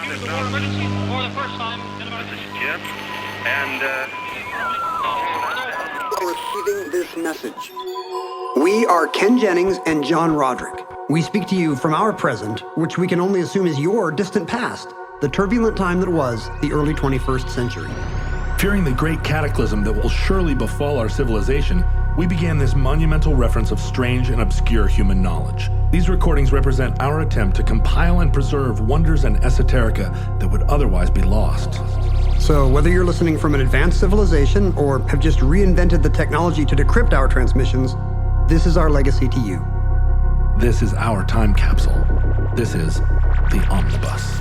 use the water emergency for the first time in about... This is Jim, and, Receiving this message. We are Ken Jennings and John Roderick. We speak to you from our present, which we can only assume is your distant past, the turbulent time that was the early 21st century. Fearing the great cataclysm that will surely befall our civilization, we began this monumental reference of strange and obscure human knowledge. These recordings represent our attempt to compile and preserve wonders and esoterica that would otherwise be lost. So whether you're listening from an advanced civilization or have just reinvented the technology to decrypt our transmissions, this is our legacy to you. This is our time capsule. This is the Omnibus.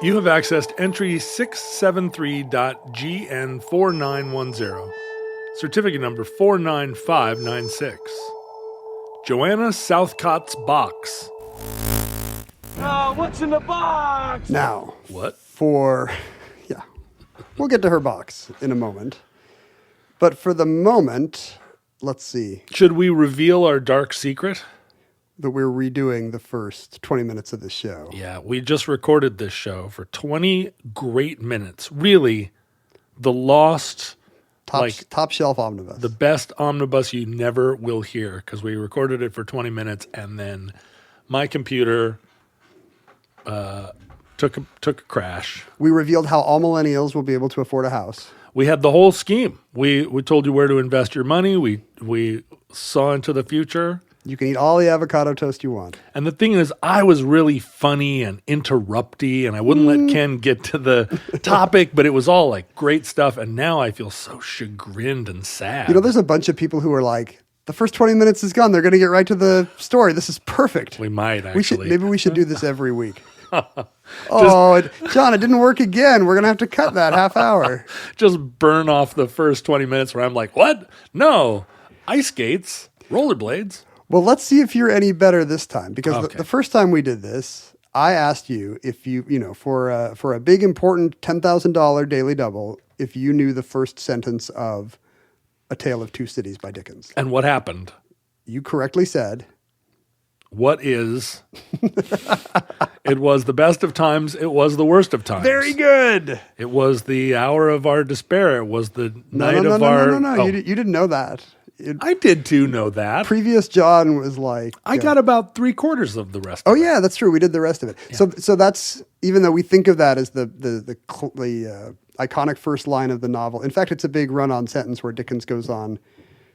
You have accessed entry 673.GN4910, certificate number 49596. Joanna Southcott's box. What's in the box? Now, What? we'll get to her box in a moment. But for the moment, let's see, Should we reveal our dark secret? that we're redoing the first 20 minutes of this show. Yeah, we just recorded this show for 20 great minutes. Really, the lost, Top shelf omnibus. the best omnibus you never will hear, because we recorded it for 20 minutes and then my computer took a crash. We revealed how all millennials will be able to afford a house. We had the whole scheme. We told you where to invest your money. We saw into the future. You can eat all the avocado toast you want. And the thing is, I was really funny and interrupty, and I wouldn't let Ken get to the topic, but it was all like great stuff. And now I feel so chagrined and sad. You know, there's a bunch of people who are like, the first 20 minutes is gone. They're going to get right to the story. This is perfect. We might actually. Maybe we should do this every week. John, it didn't work again. We're going to have to cut that half hour. Just burn off the first 20 minutes where I'm like, what? No, ice skates, rollerblades. Well, let's see if you're any better this time. Because Okay. the first time we did this, I asked you if for a big, important $10,000 daily double, if you knew the first sentence of A Tale of Two Cities by Dickens. And what happened? You correctly said, What is? It was the best of times. It was the worst of times. very good. It was the hour of our despair. It was the No, night no, of no, our. no, no, no. Oh, You didn't know that. I did too know that. Previous John was like, I got about 3/4 of the rest. oh of it. yeah, that's true. We did the rest of it. So that's, even though we think of that as the iconic first line of the novel. In fact, it's a big run-on sentence where Dickens goes on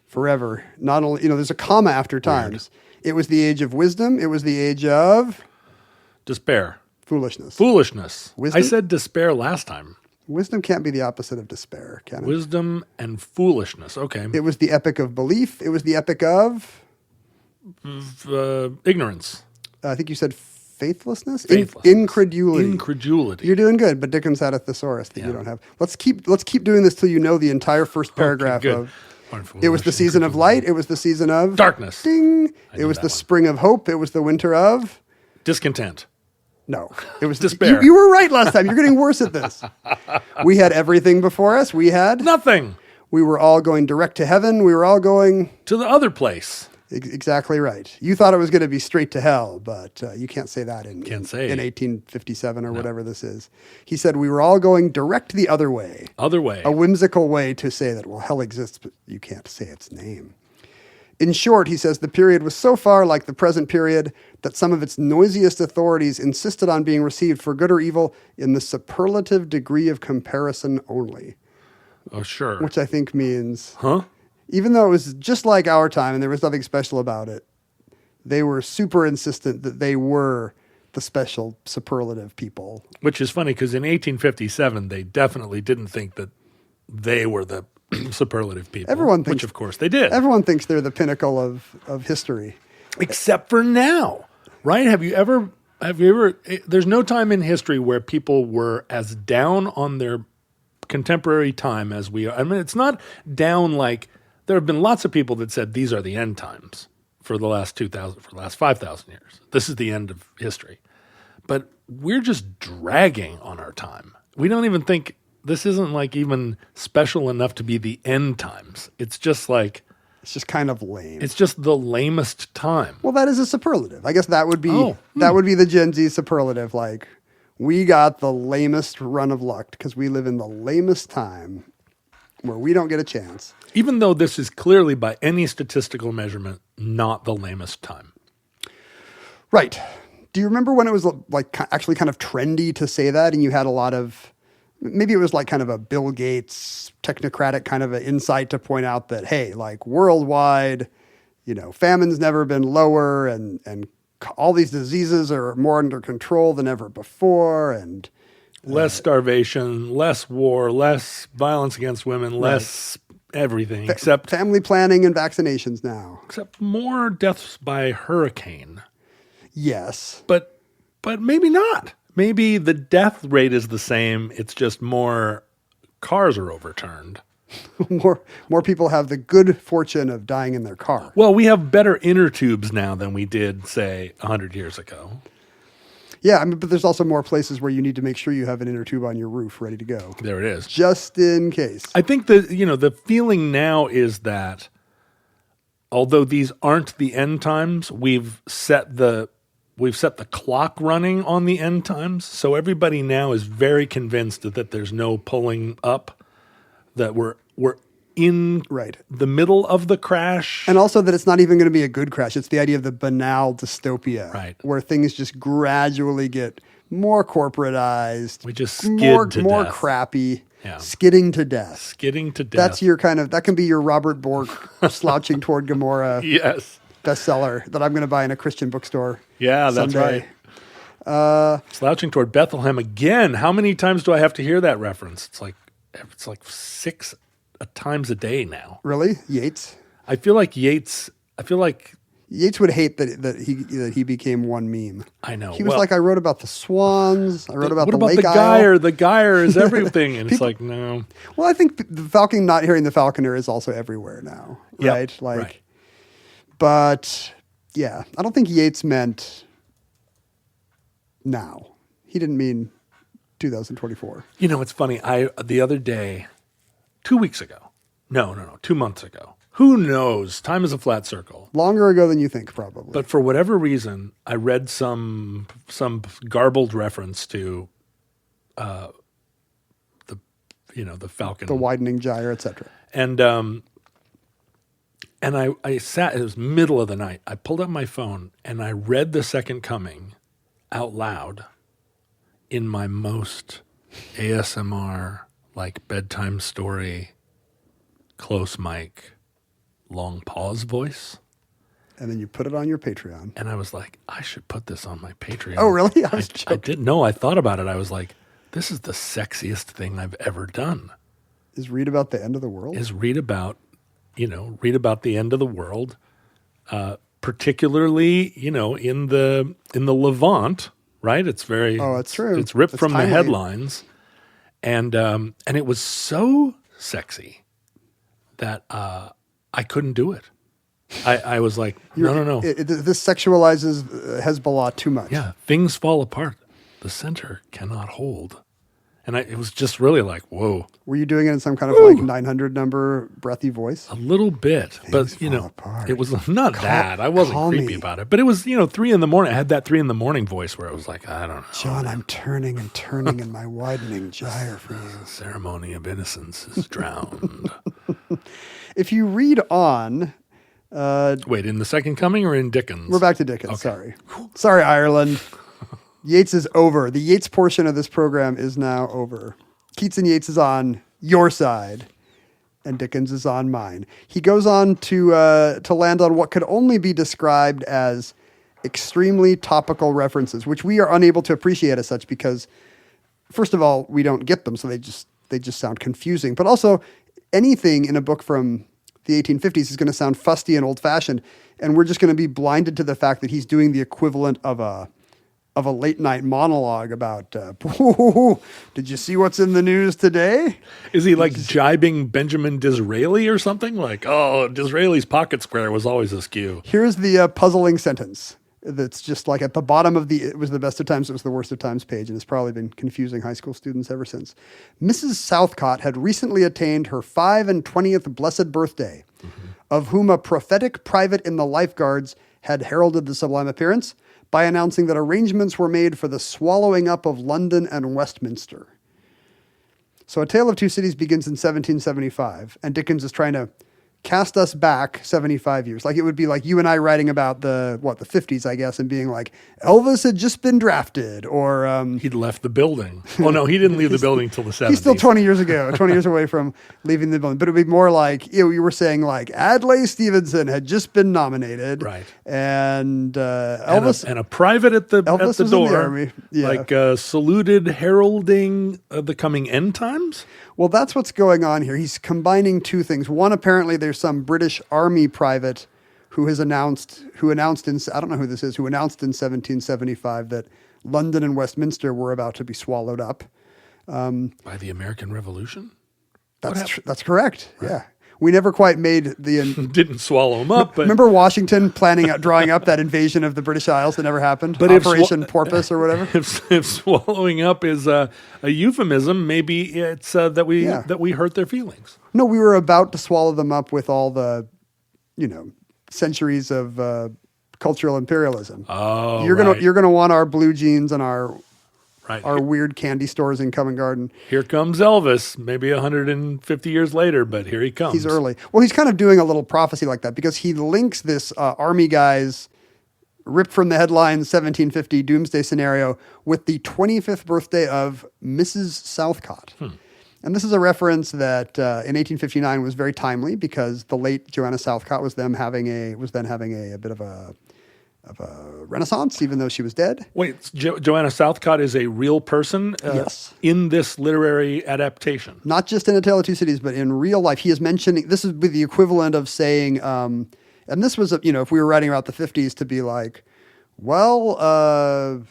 forever. Not only, there's a comma after times. It was the age of wisdom. It was the age of Despair. foolishness. Foolishness. Wisdom? I said despair last time. Wisdom can't be the opposite of despair, can it? Wisdom and foolishness. Okay. It was the epic of belief. It was the epic of, Ignorance. I think you said faithlessness? Faithlessness. Incredulity. Incredulity. You're doing good, but Dickens had a thesaurus that you don't have. Let's keep doing this till you know the entire first paragraph good. of. Wonderful. It was the season of light. It was the season of Darkness. Ding. It knew was that the one. spring of hope. It was the winter of. Discontent. No, it was Despair. You were right last time. You're getting worse at this. We had everything before us. We had. Nothing. We were all going direct to heaven. We were all going. To the other place. Exactly right. You thought it was going to be straight to hell, but you can't say that in 1857 or whatever this is. He said we were all going direct the other way. Other way. A whimsical way to say that, well, hell exists, but you can't say its name. In short, he says the period was so far like the present period that some of its noisiest authorities insisted on being received for good or evil in the superlative degree of comparison only. Oh, sure. Which I think means... Huh? Even though it was just like our time and there was nothing special about it, they were super insistent that they were the special superlative people. Which is funny because in 1857, they definitely didn't think that they were the superlative people. Everyone thinks, which of course they did. Everyone thinks they're the pinnacle of history. Except for now, right? Have you ever, there's no time in history where people were as down on their contemporary time as we are. I mean, it's not down like there have been lots of people that said these are the end times for the last 5,000 years. This is the end of history. But we're just dragging on our time. We don't even think this isn't like even special enough to be the end times. It's just like, It's just kind of lame. it's just the lamest time. Well, that is a superlative. I guess that would be that would be the Gen Z superlative. Like, we got the lamest run of luck because we live in the lamest time where we don't get a chance. Even though this is clearly by any statistical measurement not the lamest time. Right. Do you remember when it was like actually kind of trendy to say that, and you had a lot of, maybe it was like kind of a Bill Gates technocratic kind of an insight to point out that, hey, like worldwide, famine's never been lower, and all these diseases are more under control than ever before, and less starvation, less war, less violence against women, less everything except family planning and vaccinations now. Except more deaths by hurricane. Yes. But maybe not. Maybe the death rate is the same. It's just more cars are overturned. more people have the good fortune of dying in their car. Well, we have better inner tubes now than we did, say, 100 years ago. Yeah, but there's also more places where you need to make sure you have an inner tube on your roof ready to go. There it is. Just in case. I think that, the feeling now is that although these aren't the end times, we've set the clock running on the end times. So everybody now is very convinced that there's no pulling up, that we're in the middle of the crash. And also that it's not even going to be a good crash. It's the idea of the banal dystopia, where things just gradually get more corporatized. We just skid to more death. Crappy. Yeah. Skidding to death. Skidding to death. That's your that can be your Robert Bork slouching toward Gomorrah yes. bestseller that I'm going to buy in a Christian bookstore. Yeah, that's someday. right. Slouching toward Bethlehem again. How many times do I have to hear that reference? It's like 6 times a day now. Really? Yates? I feel like Yates would hate that he became one meme. I know. He was like, I wrote about the swans. I wrote about the Lake the Isle. Gyre? The Gyre is everything. And it's like, no. Well, I think the Falcon not hearing the Falconer is also everywhere now, right? Yep, like, right. But yeah, I don't think Yates meant now. He didn't mean 2024. It's funny. The other day, 2 weeks ago. No, 2 months ago. Who knows? Time is a flat circle. Longer ago than you think, probably. But for whatever reason, I read some garbled reference to the Falcon, the widening gyre, etc. And I sat. It was middle of the night. I pulled up my phone and I read The Second Coming out loud in my most ASMR, like bedtime story, close mic, long pause voice. And then you put it on your Patreon. And I was like, I should put this on my Patreon. Oh, really? I didn't know. I thought about it. I was like, this is the sexiest thing I've ever done. Is read about the end of the world? Is read about the end of the world, particularly, in the Levant, right? It's very... Oh, it's true. It's ripped from timely. the headlines. And it was so sexy that I couldn't do it. I was like, no. This sexualizes Hezbollah too much. Yeah, things fall apart. The center cannot hold. And it was just really like, whoa. Were you doing it in some kind of like 900 number breathy voice? A little bit. Things but, fall apart. it was not that. I wasn't creepy about it. But it was, 3 a.m. I had that 3 a.m. voice where I was like, I don't know. John, I'm turning and turning in my widening gyre for you. The ceremony of innocence is drowned. If you read on... Wait, in The Second Coming or in Dickens? We're back to Dickens. Okay. Sorry, Ireland. Yates is over. The Yates portion of this program is now over. Keats and Yates is on your side, and Dickens is on mine. He goes on to land on what could only be described as extremely topical references, which we are unable to appreciate as such because, first of all, we don't get them, so they just sound confusing. But also, anything in a book from the 1850s is going to sound fusty and old-fashioned, and we're just going to be blinded to the fact that he's doing the equivalent of a of a late night monologue about, did you see what's in the news today? Is he like jibing Benjamin Disraeli or something? Like, oh, Disraeli's pocket square was always askew. Here's the puzzling sentence that's just like at the bottom of it was the best of times, it was the worst of times page, and it's probably been confusing high school students ever since. Mrs. Southcott had recently attained her 25th blessed birthday, of whom a prophetic private in the Lifeguards had heralded the sublime appearance by announcing that arrangements were made for the swallowing up of London and Westminster. So A Tale of Two Cities begins in 1775, and Dickens is trying to cast us back 75 years. Like it would be like you and I writing about the 50s, I guess, and being like, Elvis had just been drafted, or he'd left the building. Oh no, he didn't leave the building till the 70s. He's still 20 years away from leaving the building. But it would be more like, you were saying like Adlai Stevenson had just been nominated. Right. And Elvis. And a private at the door. In the army. Yeah. Like saluted, heralding the coming end times? Well, that's what's going on here. He's combining two things. One, apparently there's some British Army private who announced in 1775 that London and Westminster were about to be swallowed up. By the American Revolution? That's correct. Right. Yeah. We never quite made the... Didn't swallow them up, but... Remember Washington drawing up that invasion of the British Isles that never happened? But Operation Porpoise or whatever? If swallowing up is a euphemism, maybe it's that we hurt their feelings. No, we were about to swallow them up with all the, centuries of cultural imperialism. Oh, you're gonna want our blue jeans and our Right. Our weird candy stores in Covent Garden. Here comes Elvis, maybe 150 years later, but here he comes. He's early. Well, he's kind of doing a little prophecy like that because he links this army guy's ripped from the headlines 1750 doomsday scenario with the 25th birthday of Mrs. Southcott. And this is a reference that in 1859 was very timely because the late Joanna Southcott was then having a bit of a renaissance, even though she was dead. Wait, Joanna Southcott is a real person yes. in this literary adaptation? Not just in A Tale of Two Cities, but in real life. He is mentioning, this is the equivalent of saying, and this was, if we were writing about the 50s to be like, well,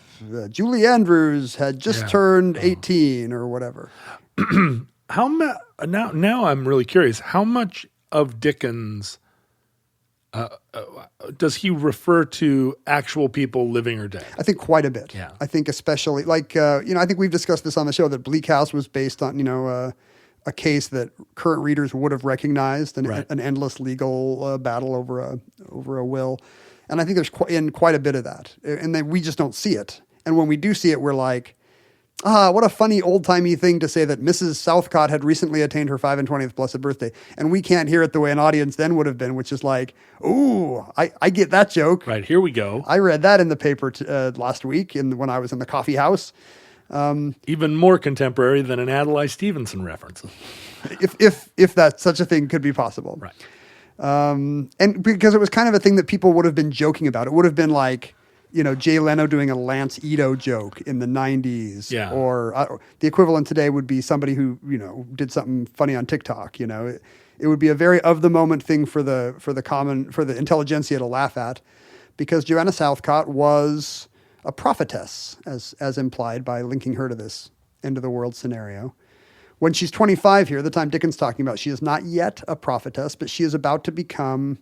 Julie Andrews had just turned 18 or whatever. Now I'm really curious. How much of Dickens does he refer to actual people living or dead? I think quite a bit. Yeah. I think especially I think we've discussed this on the show that Bleak House was based on, a case that current readers would have recognized, an endless legal battle over a will. And I think there's quite a bit of that. And then we just don't see it. And when we do see it, we're like, what a funny old-timey thing to say that Mrs. Southcott had recently attained her 25th blessed birthday. And we can't hear it the way an audience then would have been, which is like, ooh, I get that joke. Right, here we go. I read that in the paper last week when I was in the coffee house. Even more contemporary than an Adlai Stevenson reference. If that such a thing could be possible. Right. And because it was kind of a thing that people would have been joking about. It would have been like, Jay Leno doing a Lance Ito joke in the 90s. Yeah. Or the equivalent today would be somebody who, did something funny on TikTok. It would be a very of the moment thing for the intelligentsia to laugh at, because Joanna Southcott was a prophetess, as implied by linking her to this end of the world scenario. When she's 25 here, the time Dickens talking about, she is not yet a prophetess, but she is about to become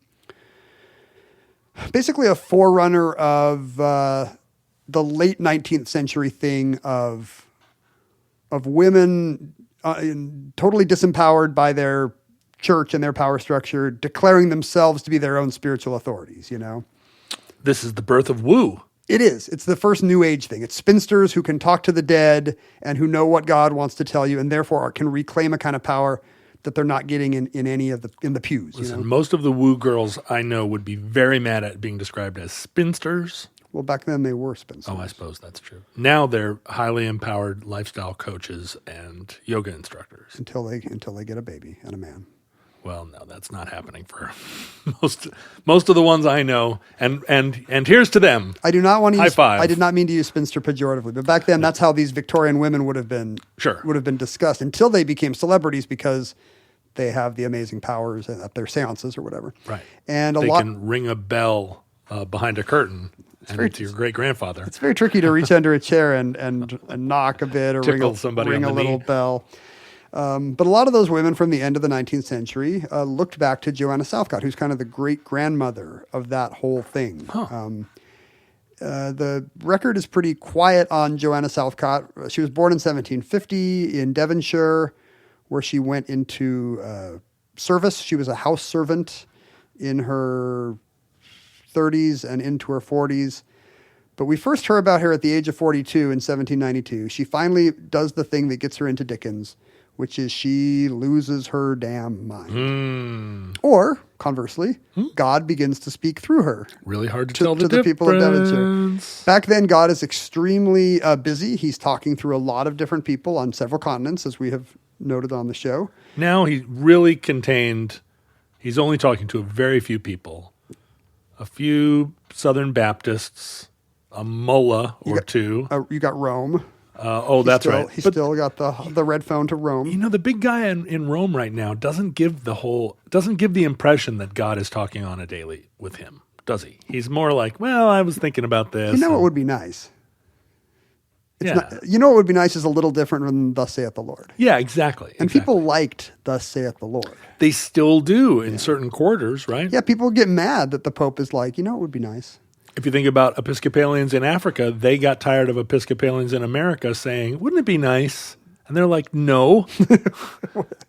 basically a forerunner of the late 19th century thing of women totally disempowered by their church and their power structure, declaring themselves to be their own spiritual authorities, This is the birth of woo. It is. It's the first New Age thing. It's spinsters who can talk to the dead and who know what God wants to tell you, and therefore can reclaim a kind of power that they're not getting in any of the pews. Listen, most of the woo girls I know would be very mad at being described as spinsters. Well, back then they were spinsters. Oh, I suppose that's true. Now they're highly empowered lifestyle coaches and yoga instructors. Until they get a baby and a man. Well, no, that's not happening for most of the ones I know. And here's to them. I do not want to High five. I did not mean to use spinster pejoratively, but back then that's how these Victorian women would have been discussed until they became celebrities because they have the amazing powers at their seances or whatever. Right. And they can ring a bell behind a curtain and it's your great-grandfather. It's very tricky to reach under a chair and knock a bit or Tickle somebody ring on a the little knee. bell. But a lot of those women from the end of the 19th century looked back to Joanna Southcott, who's kind of the great-grandmother of that whole thing. The record is pretty quiet on Joanna Southcott. She was born in 1750 in Devonshire, where she went into service. She was a house servant in her 30s and into her 40s. But we first heard about her at the age of 42 in 1792. She finally does the thing that gets her into Dickens, which is she loses her damn mind. Or, conversely, God begins to speak through her. Really hard to tell the the people of Devonshire. difference. Back then, God is extremely busy. He's talking through a lot of different people on several continents, as we have noted on the show. Now he's really contained. He's only talking to a very few people. A few Southern Baptists, a mullah or two. You got Rome. That's right. He's still got the red phone to Rome. You know, the big guy in Rome right now doesn't give the impression that God is talking on a daily with him, does he? He's more like, well, I was thinking about this. You know what would be nice? You know what would be nice is a little different than Thus saith the Lord. Yeah, exactly. And people liked Thus saith the Lord. They still do in certain quarters, right? Yeah, people get mad that the Pope is like, you know what would be nice? If you think about Episcopalians in Africa, they got tired of Episcopalians in America saying, wouldn't it be nice? And they're like, no,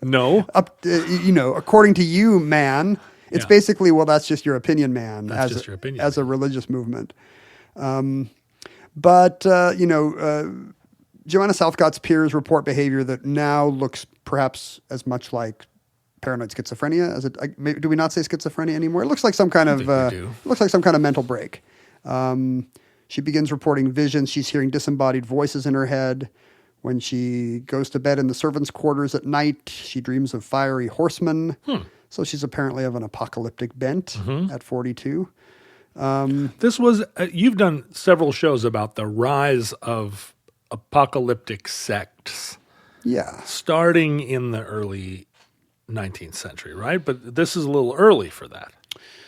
no. According to you, man, it's basically, well, that's just your opinion, man. That's just your opinion. As a religious movement. Joanna Southcott's peers report behavior that now looks perhaps as much like paranoid schizophrenia as it. Do we not say schizophrenia anymore? It looks like some kind of mental break. She begins reporting visions. She's hearing disembodied voices in her head. When she goes to bed in the servants' quarters at night, she dreams of fiery horsemen. So she's apparently of an apocalyptic bent at 42. This was, you've done several shows about the rise of apocalyptic sects. Yeah. Starting in the early 19th century, right? But this is a little early for that.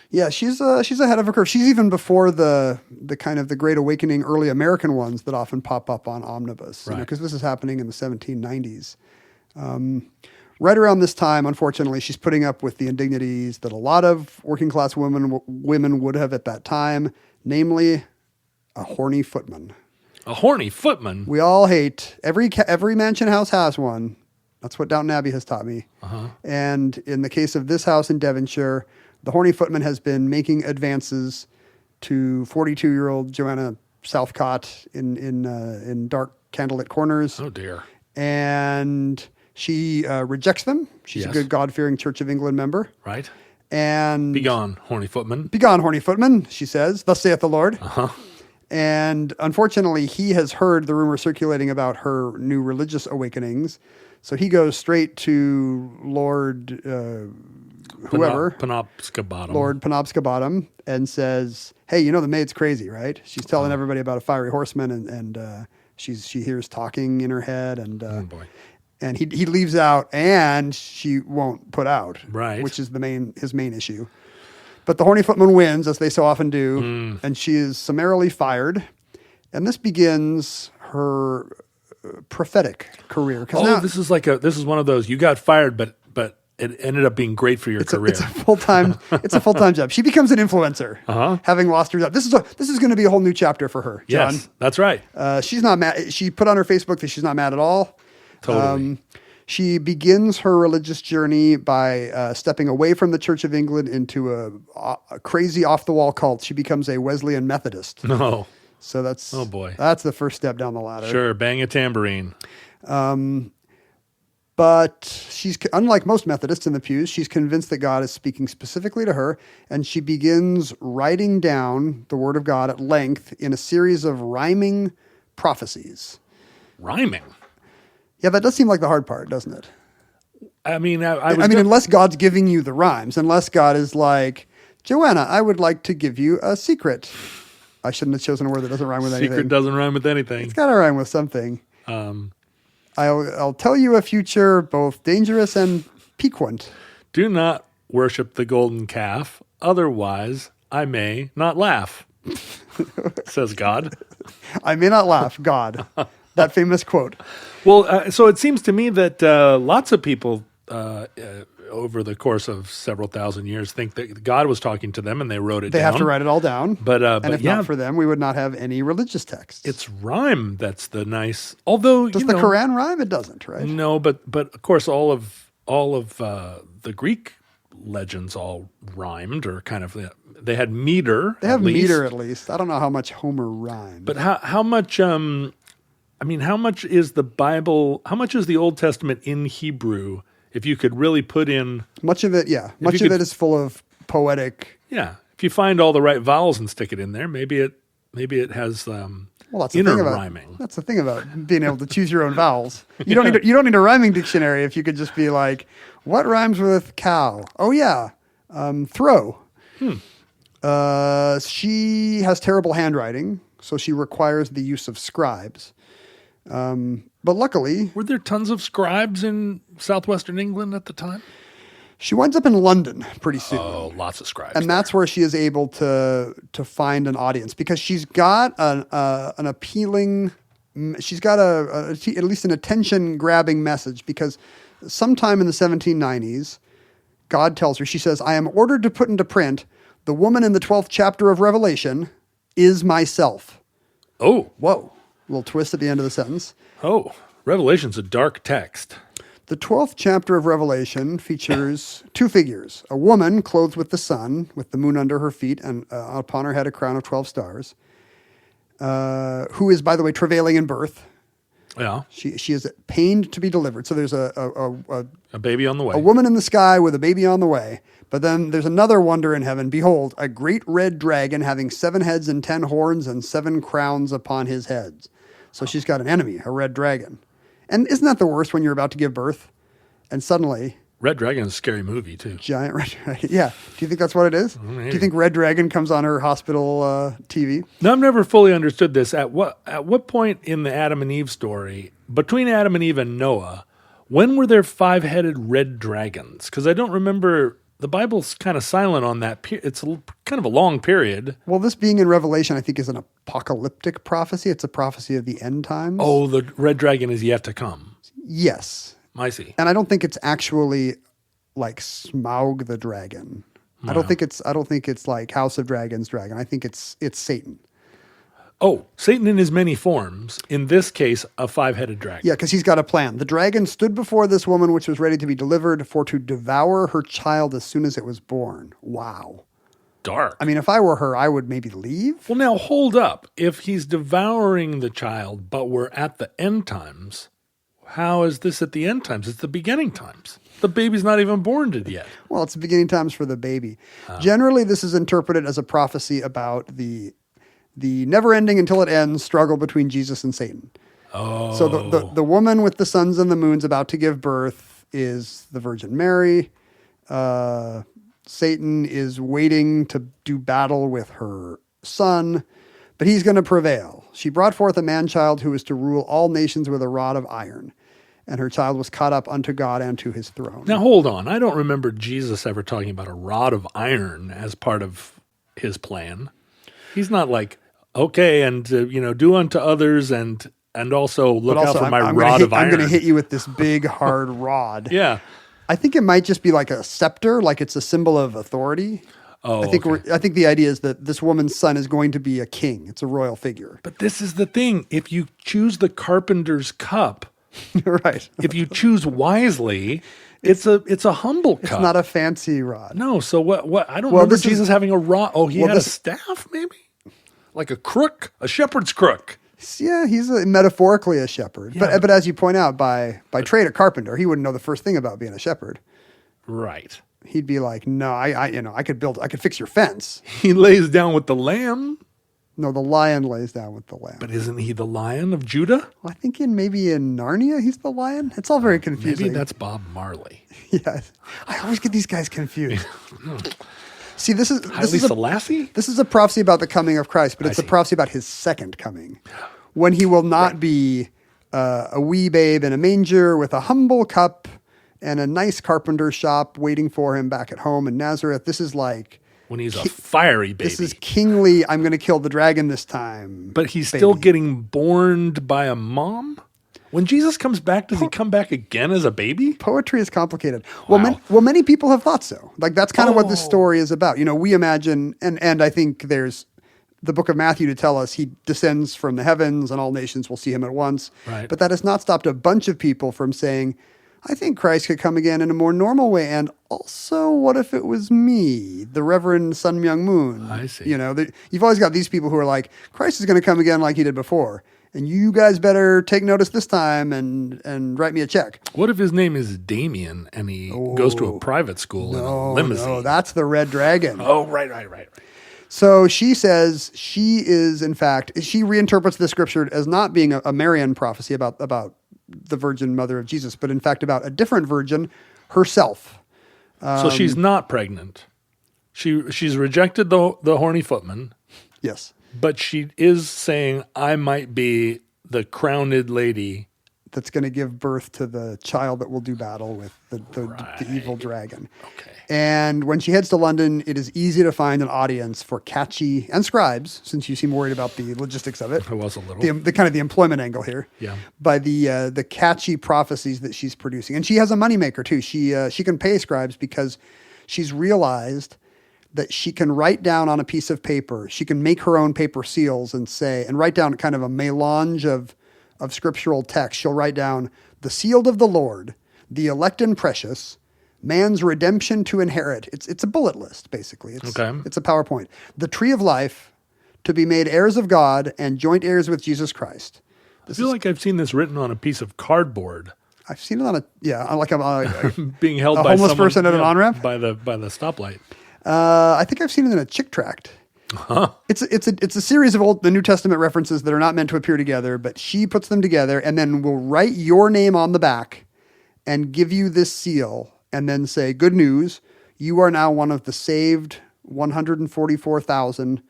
Yeah, she's ahead of her curve. She's even before the kind of the Great Awakening early American ones that often pop up on Omnibus, right? Because this is happening in the 1790s. Right around this time, unfortunately, she's putting up with the indignities that a lot of working class women would have at that time, namely a horny footman. A horny footman? We all hate every mansion house has one. That's what Downton Abbey has taught me. And in the case of this house in Devonshire, the horny footman has been making advances to 42-year-old Joanna Southcott in dark candlelit corners. Oh, dear. And she rejects them. She's a good God-fearing Church of England member. Right. And begone, horny footman. Begone, horny footman, she says. Thus saith the Lord. And unfortunately, he has heard the rumor circulating about her new religious awakenings. So he goes straight to Lord whoever. Penobscot Bottom. Lord Penobscot Bottom, and says, hey, the maid's crazy, right? She's telling everybody about a fiery horseman, and she hears talking in her head, and oh boy. And he leaves out, and she won't put out, right? Which is his main issue. But the horny footman wins, as they so often do, and she is summarily fired. And this begins her prophetic career. This is one of those, you got fired, but it ended up being great for your career. It's a full-time job. She becomes an influencer, having lost her job. This is going to be a whole new chapter for her, John. Yes, that's right. She's not mad. She put on her Facebook that she's not mad at all. Totally. She begins her religious journey by stepping away from the Church of England into a crazy off-the-wall cult. She becomes a Wesleyan Methodist. No. So that's boy. That's the first step down the ladder. Sure, bang a tambourine. But she's, unlike most Methodists in the pews, she's convinced that God is speaking specifically to her, and she begins writing down the Word of God at length in a series of rhyming prophecies. Rhyming? Yeah, that does seem like the hard part, doesn't it? I mean, unless God's giving you the rhymes, unless God is like, Joanna, I would like to give you a secret. I shouldn't have chosen a word that doesn't rhyme with anything. Secret doesn't rhyme with anything. It's got to rhyme with something. I'll tell you a future both dangerous and piquant. Do not worship the golden calf, otherwise I may not laugh. Says God. I may not laugh, God. That famous quote. Well, so it seems to me that lots of people over the course of several thousand years think that God was talking to them and they wrote it They down. have to write it all down. But if not for them, we would not have any religious texts. It's rhyme that's the nice. Although Does the Quran rhyme? It doesn't, right? No, but of course all of the Greek legends all rhymed or kind of they had meter. They have meter at least. I don't know how much Homer rhymed. But how much? How much is the Bible? How much is the Old Testament in Hebrew? If you could really put in much of it, yeah, much of it is full of poetic. Yeah, if you find all the right vowels and stick it in there, maybe it has that's inner the thing about rhyming. That's the thing about being able to choose your own vowels. You don't need a rhyming dictionary if you could just be like, what rhymes with cow? Oh yeah, throw. She has terrible handwriting, so she requires the use of scribes. But luckily... Were there tons of scribes in southwestern England at the time? She winds up in London pretty soon. Oh, lots of scribes. And that's where she is able to find an audience because she's got an appealing... She's got at least an attention-grabbing message because sometime in the 1790s, God tells her, she says, I am ordered to put into print the woman in the 12th chapter of Revelation is myself. Oh. Whoa. A little twist at the end of the sentence. Oh, Revelation's a dark text. The 12th chapter of Revelation features two figures. A woman clothed with the sun, with the moon under her feet, and upon her head a crown of 12 stars, who is, by the way, travailing in birth. Yeah. She is pained to be delivered. So there's a baby on the way. A woman in the sky with a baby on the way. But then there's another wonder in heaven. Behold, a great red dragon having 7 heads and 10 horns and 7 crowns upon his heads. So she's got an enemy, a red dragon. And isn't that the worst when you're about to give birth? And suddenly... Red Dragon is a scary movie, too. Giant red dragon. Yeah. Do you think that's what it is? Maybe. Do you think Red Dragon comes on her hospital TV? No, I've never fully understood this. At what point in the Adam and Eve story, between Adam and Eve and Noah, when were there 5-headed red dragons? Because I don't remember... The Bible's kind of silent on that. It's kind of a long period. Well, this being in Revelation, I think, is an apocalyptic prophecy. It's a prophecy of the end times. Oh, the red dragon is yet to come. Yes. I see. And I don't think it's actually like Smaug the dragon. Wow. I don't think it's like House of Dragons dragon. I think it's Satan. Oh, Satan in his many forms, in this case, a 5-headed dragon. Yeah, because he's got a plan. The dragon stood before this woman, which was ready to be delivered, for to devour her child as soon as it was born. Wow. Dark. I mean, if I were her, I would maybe leave. Well, now, hold up. If he's devouring the child, but we're at the end times, how is this at the end times? It's the beginning times. The baby's not even born yet. Well, it's the beginning times for the baby. Generally, this is interpreted as a prophecy about the never-ending until it ends struggle between Jesus and Satan. Oh. So the woman with the suns and the moons about to give birth is the Virgin Mary. Satan is waiting to do battle with her son, but he's going to prevail. She brought forth a man-child who is to rule all nations with a rod of iron, and her child was caught up unto God and to his throne. Now, hold on. I don't remember Jesus ever talking about a rod of iron as part of his plan. He's not like... Okay, and do unto others, and also look out for my rod of iron. I'm going to hit you with this big hard rod. Yeah, I think it might just be like a scepter, like it's a symbol of authority. Oh, I think the idea is that this woman's son is going to be a king. It's a royal figure. But this is the thing: if you choose the carpenter's cup, right? If you choose wisely, it's a humble cup. It's not a fancy rod. No. So what? I don't remember Jesus having a rod. Oh, he had a staff, maybe. Like a crook, a shepherd's crook. Yeah, he's metaphorically a shepherd. Yeah. But as you point out, by trade a carpenter, he wouldn't know the first thing about being a shepherd. Right. He'd be like, no, I could fix your fence. He lays down with the lamb. No, the lion lays down with the lamb. But isn't he the Lion of Judah? Well, I think maybe in Narnia he's the lion. It's all very confusing. Maybe that's Bob Marley. Yeah, I always get these guys confused. See, this is a prophecy about the coming of Christ, but it's a prophecy about his second coming, when he will not be a wee babe in a manger with a humble cup and a nice carpenter shop waiting for him back at home in Nazareth. This is like when he's a fiery baby. This is kingly, I'm going to kill the dragon this time. But he's baby. still getting born by a mom? When Jesus comes back, does he come back again as a baby? Poetry is complicated. Wow. Well, many people have thought so. Like, that's kind of what this story is about. You know, we imagine, and I think there's the book of Matthew to tell us he descends from the heavens and all nations will see him at once. Right. But that has not stopped a bunch of people from saying, I think Christ could come again in a more normal way. And also, what if it was me, the Reverend Sun Myung Moon? I see. You know, you've always got these people who are like, Christ is going to come again like he did before. And you guys better take notice this time and write me a check. What if his name is Damien and he goes to a private school in a limousine? No, that's the red dragon. Oh, right. So she says she is, in fact, she reinterprets the scripture as not being a Marian prophecy about the Virgin Mother of Jesus, but in fact about a different virgin herself. So she's not pregnant. She's rejected the horny footman. Yes. But she is saying, I might be the crowned lady that's going to give birth to the child that will do battle with the evil dragon. Okay. And when she heads to London, it is easy to find an audience for catchy, and scribes, since you seem worried about the logistics of it. I was a little. The kind of the employment angle here. Yeah. By the catchy prophecies that she's producing. And she has a moneymaker too. She can pay scribes because she's realized that she can write down on a piece of paper. She can make her own paper seals and write down kind of a melange of scriptural text. She'll write down the sealed of the Lord, the elect and precious, man's redemption to inherit. It's a bullet list, basically. It's a PowerPoint. The tree of life, to be made heirs of God and joint heirs with Jesus Christ. I feel like I've seen this written on a piece of cardboard. I've seen it on a being held a by homeless someone, person at an on-ramp by the stoplight. I think I've seen it in a chick tract. Huh. It's a series of the New Testament references that are not meant to appear together, but she puts them together and then will write your name on the back and give you this seal and then say, good news, you are now one of the saved 144,000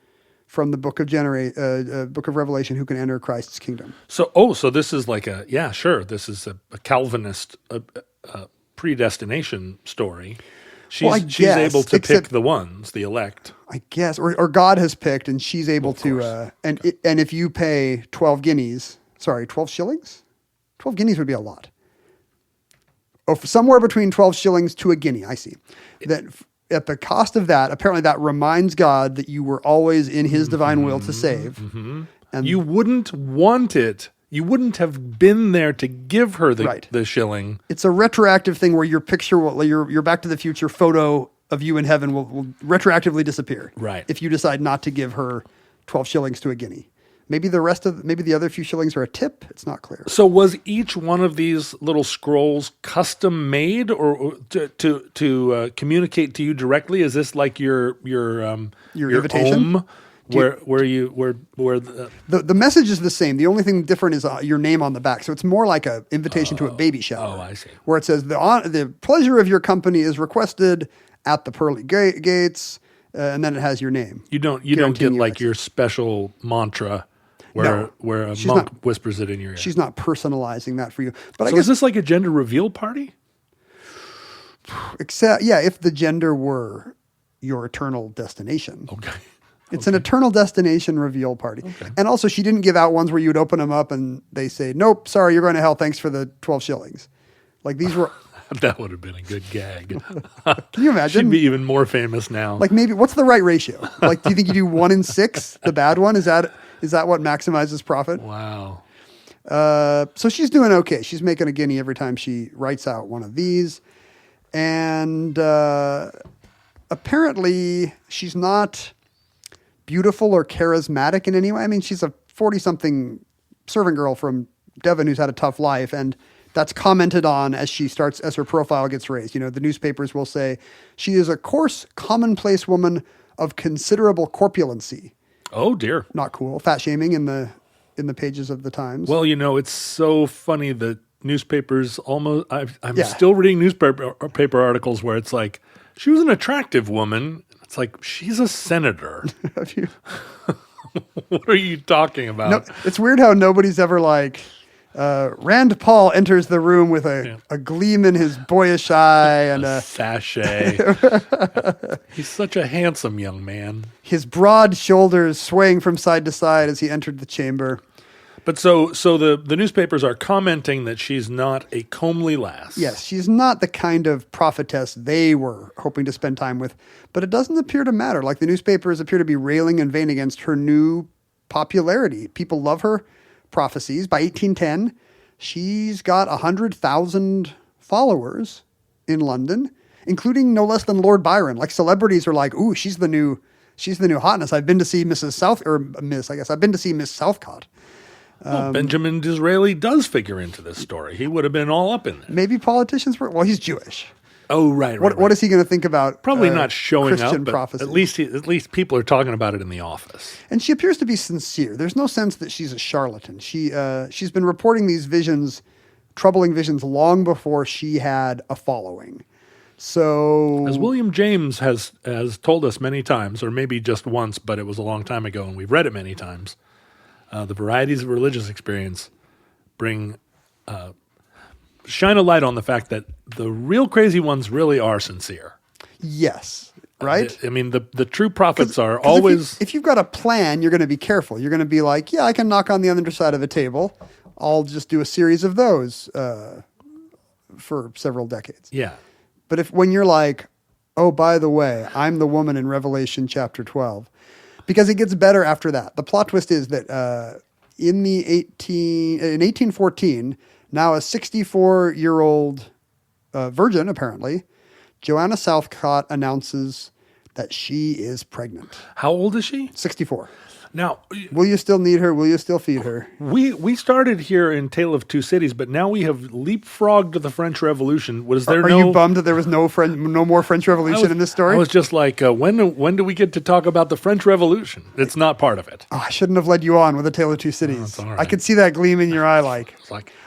from the book of Revelation who can enter Christ's kingdom. So this is like this is a Calvinist predestination story. She's able to pick the ones, the elect. I guess, or God has picked, and she's able to. And if you pay 12 shillings? 12 guineas would be a lot. Or somewhere between 12 shillings to a guinea, I see. That at the cost of that, apparently that reminds God that you were always in his divine will to save. Mm-hmm. And you wouldn't want it. You wouldn't have been there to give her the shilling. It's a retroactive thing where your picture, your Back to the Future photo of you in heaven will retroactively disappear. Right. If you decide not to give her 12 shillings to a guinea. Maybe the other few shillings are a tip. It's not clear. So was each one of these little scrolls custom made or to communicate to you directly? Is this like your invitation? Home? Where the message is the same. The only thing different is your name on the back. So it's more like an invitation to a baby shower. Oh, I see. Where it says the pleasure of your company is requested at the pearly gates, and then it has your name. You don't get like your special mantra where a monk whispers it in your ear. She's not personalizing that for you. But so is this like a gender reveal party? Except, if the gender were your eternal destination. Okay. It's an eternal destination reveal party. Okay. And also, she didn't give out ones where you would open them up and they say, nope, sorry, you're going to hell. Thanks for the 12 shillings. Like these were... That would have been a good gag. Can you imagine? She'd be even more famous now. Like maybe, what's the right ratio? Like, do you think you do 1 in 6, the bad one? Is that what maximizes profit? Wow. So she's doing okay. She's making a guinea every time she writes out one of these. And apparently she's not beautiful or charismatic in any way. I mean, she's a 40-something servant girl from Devon who's had a tough life, and that's commented on as her profile gets raised. You know, the newspapers will say she is a coarse, commonplace woman of considerable corpulency. Oh dear, not cool. Fat shaming in the pages of the Times. Well, it's so funny that newspapers almost. I'm still reading newspaper articles where it's like she was an attractive woman. It's like, she's a senator. What are you talking about? No, it's weird how nobody's ever Rand Paul enters the room with a gleam in his boyish eye and a sachet. He's such a handsome young man. His broad shoulders swaying from side to side as he entered the chamber. But so the newspapers are commenting that she's not a comely lass. Yes, she's not the kind of prophetess they were hoping to spend time with, but it doesn't appear to matter. Like the newspapers appear to be railing in vain against her new popularity. People love her prophecies. By 1810, she's got 100,000 followers in London, including no less than Lord Byron. Like celebrities are like, "Ooh, she's the new hotness." I've been to see I've been to see Miss Southcott. Well, Benjamin Disraeli does figure into this story. He would have been all up in it. Maybe politicians were. Well, he's Jewish. Oh, right. What is he going to think about? Probably not showing Christian up, but prophecies? at least people are talking about it in the office. And she appears to be sincere. There's no sense that she's a charlatan. She's been reporting these visions, troubling visions, long before she had a following. So, as William James has told us many times, or maybe just once, but it was a long time ago, and we've read it many times, the varieties of religious experience shine a light on the fact that the real crazy ones really are sincere. Yes, right? I mean, the true prophets are always... If you've got a plan, you're going to be careful. You're going to be like, yeah, I can knock on the other side of a table. I'll just do a series of those for several decades. Yeah. But when you're like, oh, by the way, I'm the woman in Revelation chapter 12, because it gets better after that. The plot twist is that in 1814, now a 64-year-old virgin, apparently, Joanna Southcott announces that she is pregnant. How old is she? 64. Now, will you still need her? Will you still feed her? We started here in Tale of Two Cities, but now we have leapfrogged the French Revolution. Are you bummed that there was no more French Revolution in this story? I was just like, when do we get to talk about the French Revolution? It's not part of it. Oh, I shouldn't have led you on with A Tale of Two Cities. Oh, all right. I could see that gleam in your eye like,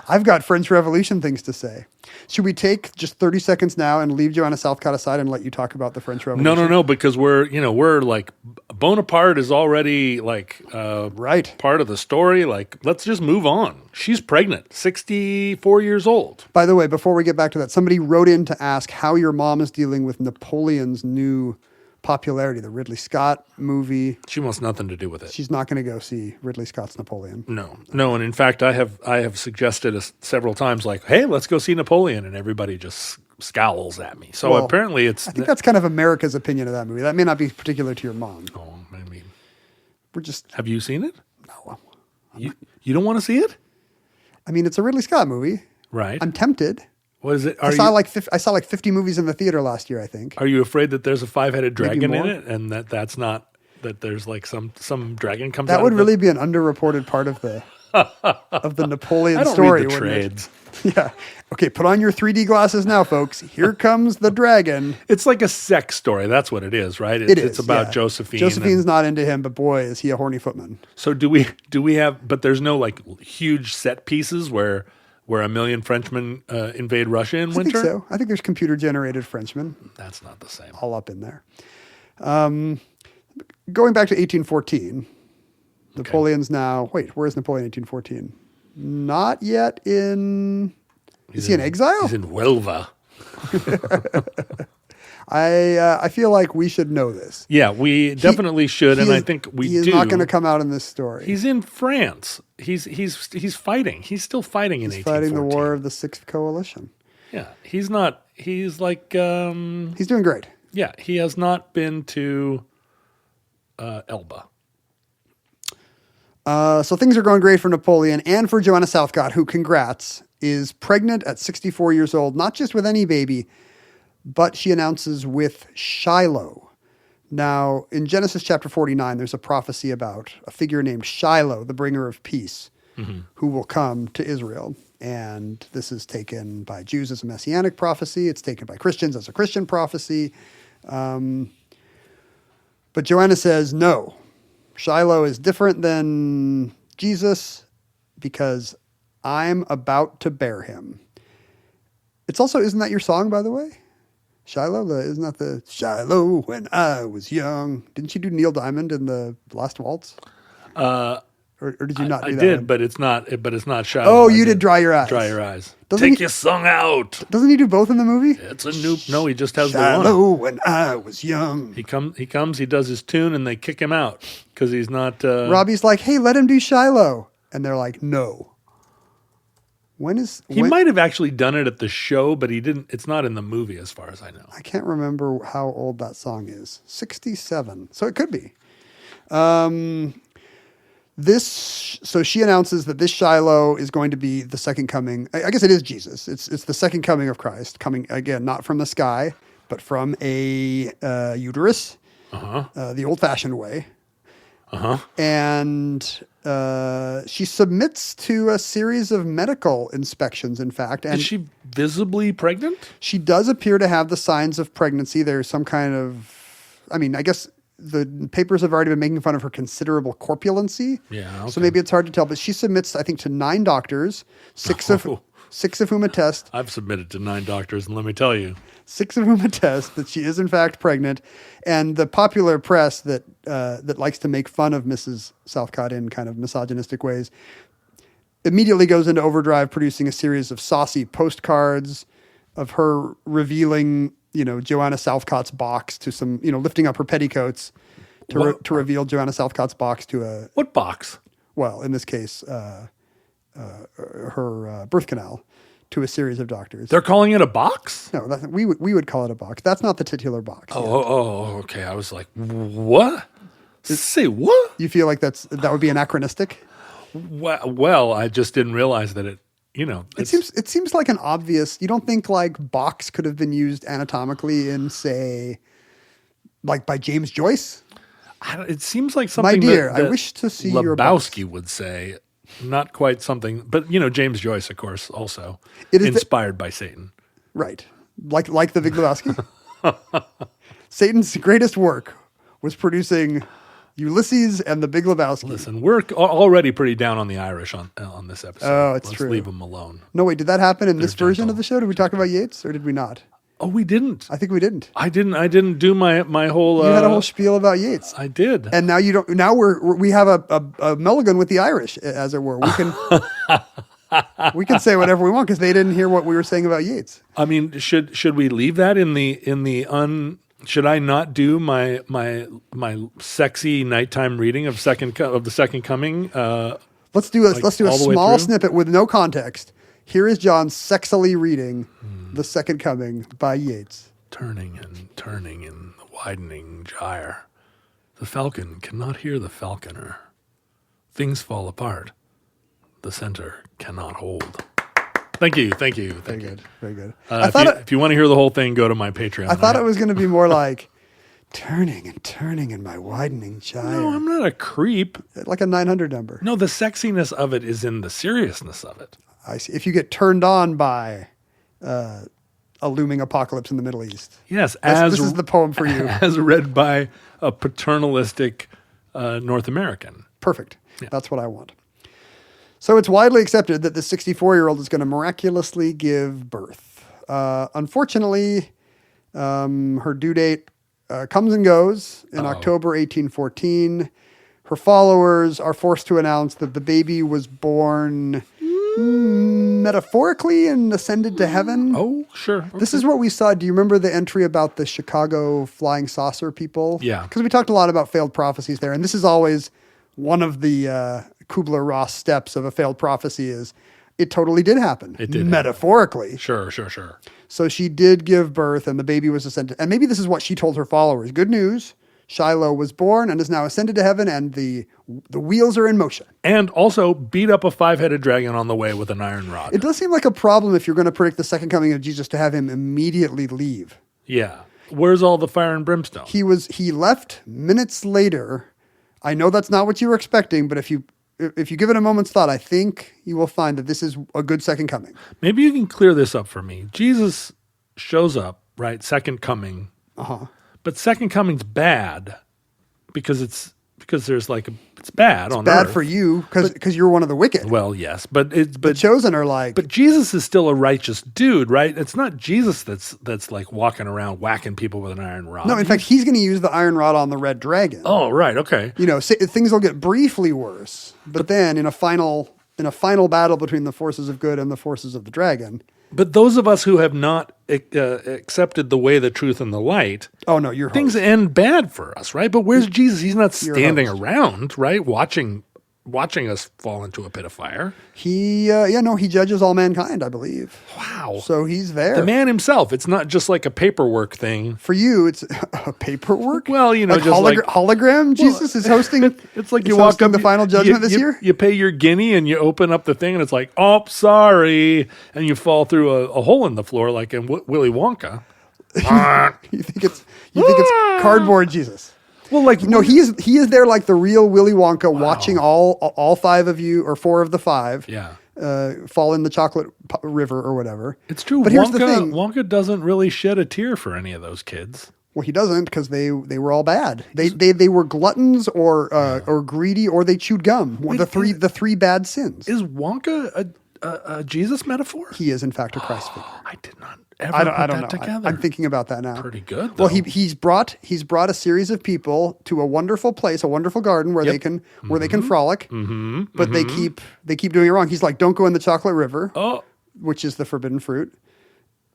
I've got French Revolution things to say. Should we take just 30 seconds now and leave Joanna Southcott aside and let you talk about the French Revolution? No, because we're like, Bonaparte is already like right part of the story. Like, let's just move on. She's pregnant, 64 years old. By the way, before we get back to that, somebody wrote in to ask how your mom is dealing with Napoleon's new popularity, the Ridley Scott movie. She wants nothing to do with it. She's not going to go see Ridley Scott's Napoleon. No, and in fact, I have suggested several times, like, hey, let's go see Napoleon, and everybody just scowls at me. So apparently, I think that's kind of America's opinion of that movie. That may not be particular to your mom. Oh, I mean, have you seen it? No. You don't want to see it? I mean, it's a Ridley Scott movie. Right. I'm tempted. What is it? I saw like 50 movies in the theater last year, I think. Are you afraid that there's a 5-headed dragon in it, and that's not that there's like some dragon comes out? That would really be an underreported part of the Napoleon story. Read the trades. Yeah. Okay, put on your 3D glasses now, folks. Here comes the dragon. It's like a sex story. That's what it is, right? It's about Josephine. Josephine's not into him, but boy, is he a horny footman. So do we have? But there's no like huge set pieces where a million Frenchmen invade Russia in winter? I think so. I think there's computer-generated Frenchmen. That's not the same. All up in there. Going back to 1814, Napoleon's now... Wait, where is Napoleon in 1814? Not yet in... Is he in exile? He's in Huelva. I feel like we should know this. Yeah, we definitely should, and I think we do. He is not going to come out in this story. He's in France. He's fighting. He's still fighting in 1814. He's fighting the war of the Sixth Coalition. Yeah, he's not. He's like. He's doing great. Yeah, he has not been to Elba. So things are going great for Napoleon and for Joanna Southcott, who, congrats, is pregnant at 64 years old, not just with any baby, but she announces with Shiloh. Now, in Genesis chapter 49, there's a prophecy about a figure named Shiloh, the bringer of peace, who will come to Israel. And this is taken by Jews as a messianic prophecy. It's taken by Christians as a Christian prophecy. But Joanna says, no, Shiloh is different than Jesus because I'm about to bear him. It's also, isn't that your song, by the way? Shiloh, isn't that the Shiloh when I was young? Didn't she do Neil Diamond in the Last Waltz? Or did you not do I that did, one? but it's not Shiloh. Oh, I you did Dry Your Eyes. Dry Your Eyes. Doesn't Take he- your song out. Doesn't he do both in the movie? It's a new. No, he just has the one. Shiloh, when I was young. He comes, he does his tune, and they kick him out because he's not. Robbie's like, hey, let him do Shiloh. And they're like, no. He might have actually done it at the show, but he didn't. It's not in the movie, as far as I know. I can't remember how old that song is. 67. So it could be. So she announces that this Shiloh is going to be the second coming. I guess it is Jesus. It's the second coming of Christ, coming again, not from the sky, but from a uterus, the old-fashioned way. And she submits to a series of medical inspections, in fact. And is she visibly pregnant? she does appear to have the signs of pregnancy. There's some kind of, I mean, I guess the papers have already been making fun of her considerable corpulency. Yeah. Okay. So maybe it's hard to tell, but she submits, I think, to 9 doctors, six of whom attest. I've submitted to 9 doctors, and let me tell you. 6 of whom attest that she is in fact pregnant. And the popular press that likes to make fun of Mrs. Southcott in kind of misogynistic ways immediately goes into overdrive, producing a series of saucy postcards of her revealing, Joanna Southcott's box to some, lifting up her petticoats to reveal Joanna Southcott's box to a, What box? well, in this case, her birth canal to a series of doctors. They're calling it a box? No, we would call it a box. That's not the titular box. Oh, okay. I was like, what? Say what? You feel like that would be anachronistic? Well, I just didn't realize that it It seems like an obvious. You don't think like box could have been used anatomically in, say, like by James Joyce? It seems like something. My dear, that I wish to see your box. Lebowski would say. Not quite something, but James Joyce, of course, also It is inspired by Satan. Right, like the Big Lebowski. Satan's greatest work was producing Ulysses and the Big Lebowski. Listen, we're already pretty down on the Irish on this episode. Oh, it's Let's true. Leave them alone. No, wait, did that happen in this version gentle. of the show? Did we talk about Yeats or did we not? Oh, we didn't. I think we didn't. I didn't do my whole. You had a whole spiel about Yates. I did. And now you don't. Now we have a mulligan with the Irish, as it were. We can we can say whatever we want because they didn't hear what we were saying about Yates. I mean, should we leave that in the Should I not do my sexy nighttime reading of the Second Coming? Let's do a all the way small through? snippet with no context. Here is John sexily reading The Second Coming by Yeats. Turning and turning in the widening gyre, the falcon cannot hear the falconer. Things fall apart. The center cannot hold. Thank you. Very good. If you want to hear the whole thing, go to my Patreon. I thought it was going to be more like turning and turning in my widening gyre. No, I'm not a creep. Like a 900 number. No, the sexiness of it is in the seriousness of it. I see. If you get turned on by a looming apocalypse in the Middle East. Yes, This is the poem for you. As read by a paternalistic North American. Perfect. Yeah. That's what I want. So it's widely accepted that the 64-year-old is going to miraculously give birth. Unfortunately, her due date comes and goes in October 1814. Her followers are forced to announce that the baby was born metaphorically and ascended to heaven. Oh, sure. Okay. This is what we saw. Do you remember the entry about the Chicago flying saucer people? Yeah. Because we talked a lot about failed prophecies there. And this is always one of the Kubler-Ross steps of a failed prophecy is it totally did happen. It did. Metaphorically. Sure. So she did give birth and the baby was ascended. And maybe this is what she told her followers. Good news. Shiloh was born and is now ascended to heaven and the wheels are in motion. And also beat up a 5-headed dragon on the way with an iron rod. It does seem like a problem if you're going to predict the second coming of Jesus to have him immediately leave. Yeah. Where's all the fire and brimstone? He left minutes later. I know that's not what you were expecting, but if you give it a moment's thought, I think you will find that this is a good second coming. Maybe you can clear this up for me. Jesus shows up, right? Second coming. Uh-huh. But second coming's bad because it's because there's it's bad on Bad earth. for you because you're one of the wicked. Well, yes, but The chosen are like, but Jesus is still a righteous dude, right? It's not Jesus that's like walking around whacking people with an iron rod. no, in fact, he's going to use the iron rod on the red dragon. Oh, right, okay. Things will get briefly worse, but then in a final battle between the forces of good and the forces of the dragon. But those of us who have not accepted the way, the truth, and the light, Oh no, you're things host. end bad for us, right? But where's Jesus? He's not You're standing host. around, right? Watching us fall into a pit of fire. He judges all mankind, I believe. Wow. So he's there. The man himself. It's not just like a paperwork thing. For you, it's a paperwork. Well, just hologram. Jesus is hosting. It's like is you walk hosting up the final judgment this you- year. You pay your guinea and you open up the thing and it's like, oh, sorry, and you fall through a hole in the floor like in Willy Wonka. You think it's cardboard Jesus? Well, like No, he is there like the real Willy Wonka, watching all five of you or four of the five. Yeah. Fall in the chocolate river or whatever. It's true. But here's the thing. Wonka doesn't really shed a tear for any of those kids. Well, he doesn't because they were all bad. They were gluttons or greedy or they chewed gum. The three bad sins. Is Wonka a Jesus metaphor? He is in fact a Christ figure. I did not ever I put don't that know. together. I'm thinking about that now. Pretty good, Well, though. he's brought a series of people to a wonderful place, a wonderful garden where they can frolic. Mm-hmm. But they keep doing it wrong. He's like, don't go in the chocolate river, which is the forbidden fruit.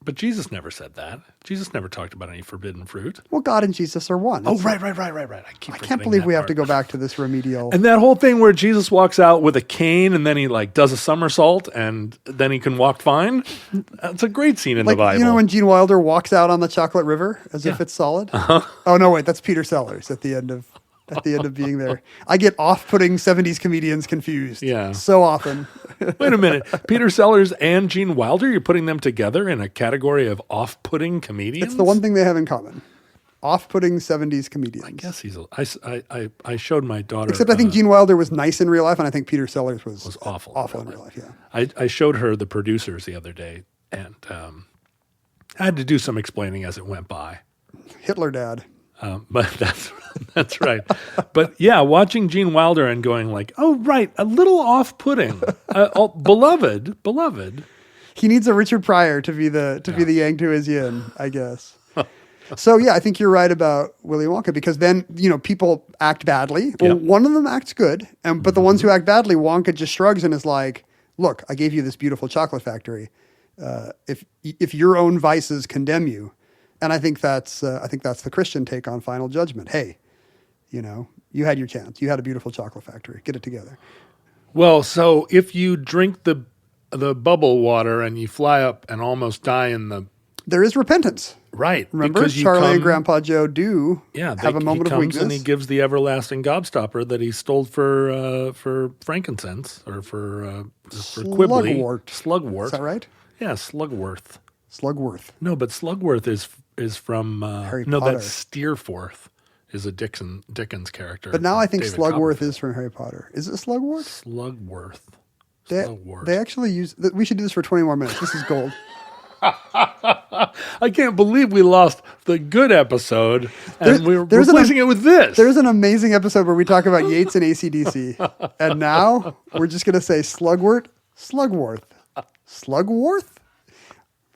But Jesus never said that. Jesus never talked about any forbidden fruit. Well, God and Jesus are one. Oh, right. I can't believe we have to go back to this remedial. And that whole thing where Jesus walks out with a cane and then he does a somersault and then he can walk fine. That's a great scene in the Bible. You know when Gene Wilder walks out on the chocolate river as if it's solid? Uh-huh. Oh no, wait, that's Peter Sellers at the end of being there. I get off-putting 70s comedians confused. Yeah. So often. Wait a minute. Peter Sellers and Gene Wilder, you're putting them together in a category of off-putting comedians? It's the one thing they have in common. Off-putting 70s comedians. I guess I showed my daughter. Except I think Gene Wilder was nice in real life, and I think Peter Sellers was awful in real life. Yeah. I showed her the producers the other day, and I had to do some explaining as it went by. Hitler dad. But that's right. But yeah, watching Gene Wilder and going like, oh, right, a little off-putting. Beloved. He needs a Richard Pryor to be the yang to his yin, I guess. So yeah, I think you're right about Willy Wonka because then, people act badly. Well, one of them acts good, but the ones who act badly, Wonka just shrugs and is like, look, I gave you this beautiful chocolate factory. If your own vices condemn you, and I think that's the Christian take on final judgment. Hey, you had your chance. You had a beautiful chocolate factory. Get it together. Well, so if you drink the bubble water and you fly up and almost die there is repentance. Right. Remember, Charlie and Grandpa Joe do have a moment of weakness. And he gives the everlasting gobstopper that he stole for frankincense or for quibbly. Slugwort. Is that right? Yeah, Slugworth. Slugworth. No, but Slugworth is from Harry no, Potter. that's Steerforth is a Dickens character. But now I think David Slugworth Copperfield. is from Harry Potter. Is it Slugworth? Slugworth. They actually use. We should do this for 20 more minutes. This is gold. I can't believe we lost the good episode and we're replacing it with this. There's an amazing episode where we talk about Yates and AC/DC, and now we're just going to say Slugworth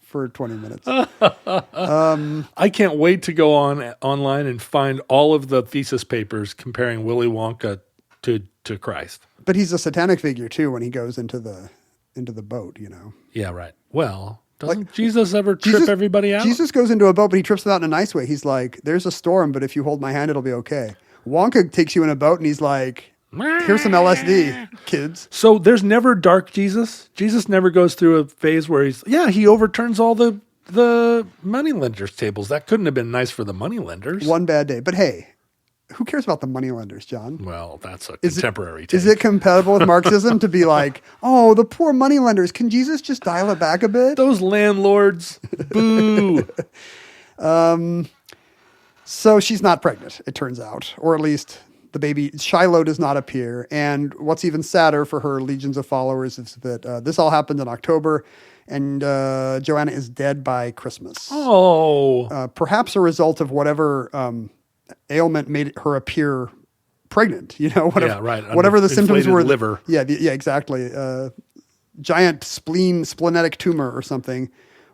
for 20 minutes. I can't wait to go online and find all of the thesis papers comparing Willy Wonka to Christ. But he's a satanic figure too when he goes into the boat. Yeah, right. Well. Doesn't Jesus ever trip everybody out? Jesus goes into a boat, but he trips them out in a nice way. He's like, there's a storm, but if you hold my hand, it'll be okay. Wonka takes you in a boat and he's like, here's some LSD, kids. So there's never dark Jesus? Jesus never goes through a phase where he overturns all the moneylenders' tables. That couldn't have been nice for the moneylenders. One bad day. But hey, who cares about the moneylenders, John? Well, that's a contemporary take. Is it compatible with Marxism to be like, oh, the poor moneylenders, can Jesus just dial it back a bit? Those landlords, boo. So she's not pregnant, it turns out. Or at least the baby, Shiloh does not appear. And what's even sadder for her legions of followers is that this all happened in October and Joanna is dead by Christmas. Oh. Perhaps a result of whatever ailment made her appear pregnant, whatever, Yeah, right. whatever the symptoms Inflated were. liver. Yeah, exactly. Giant splenetic tumor or something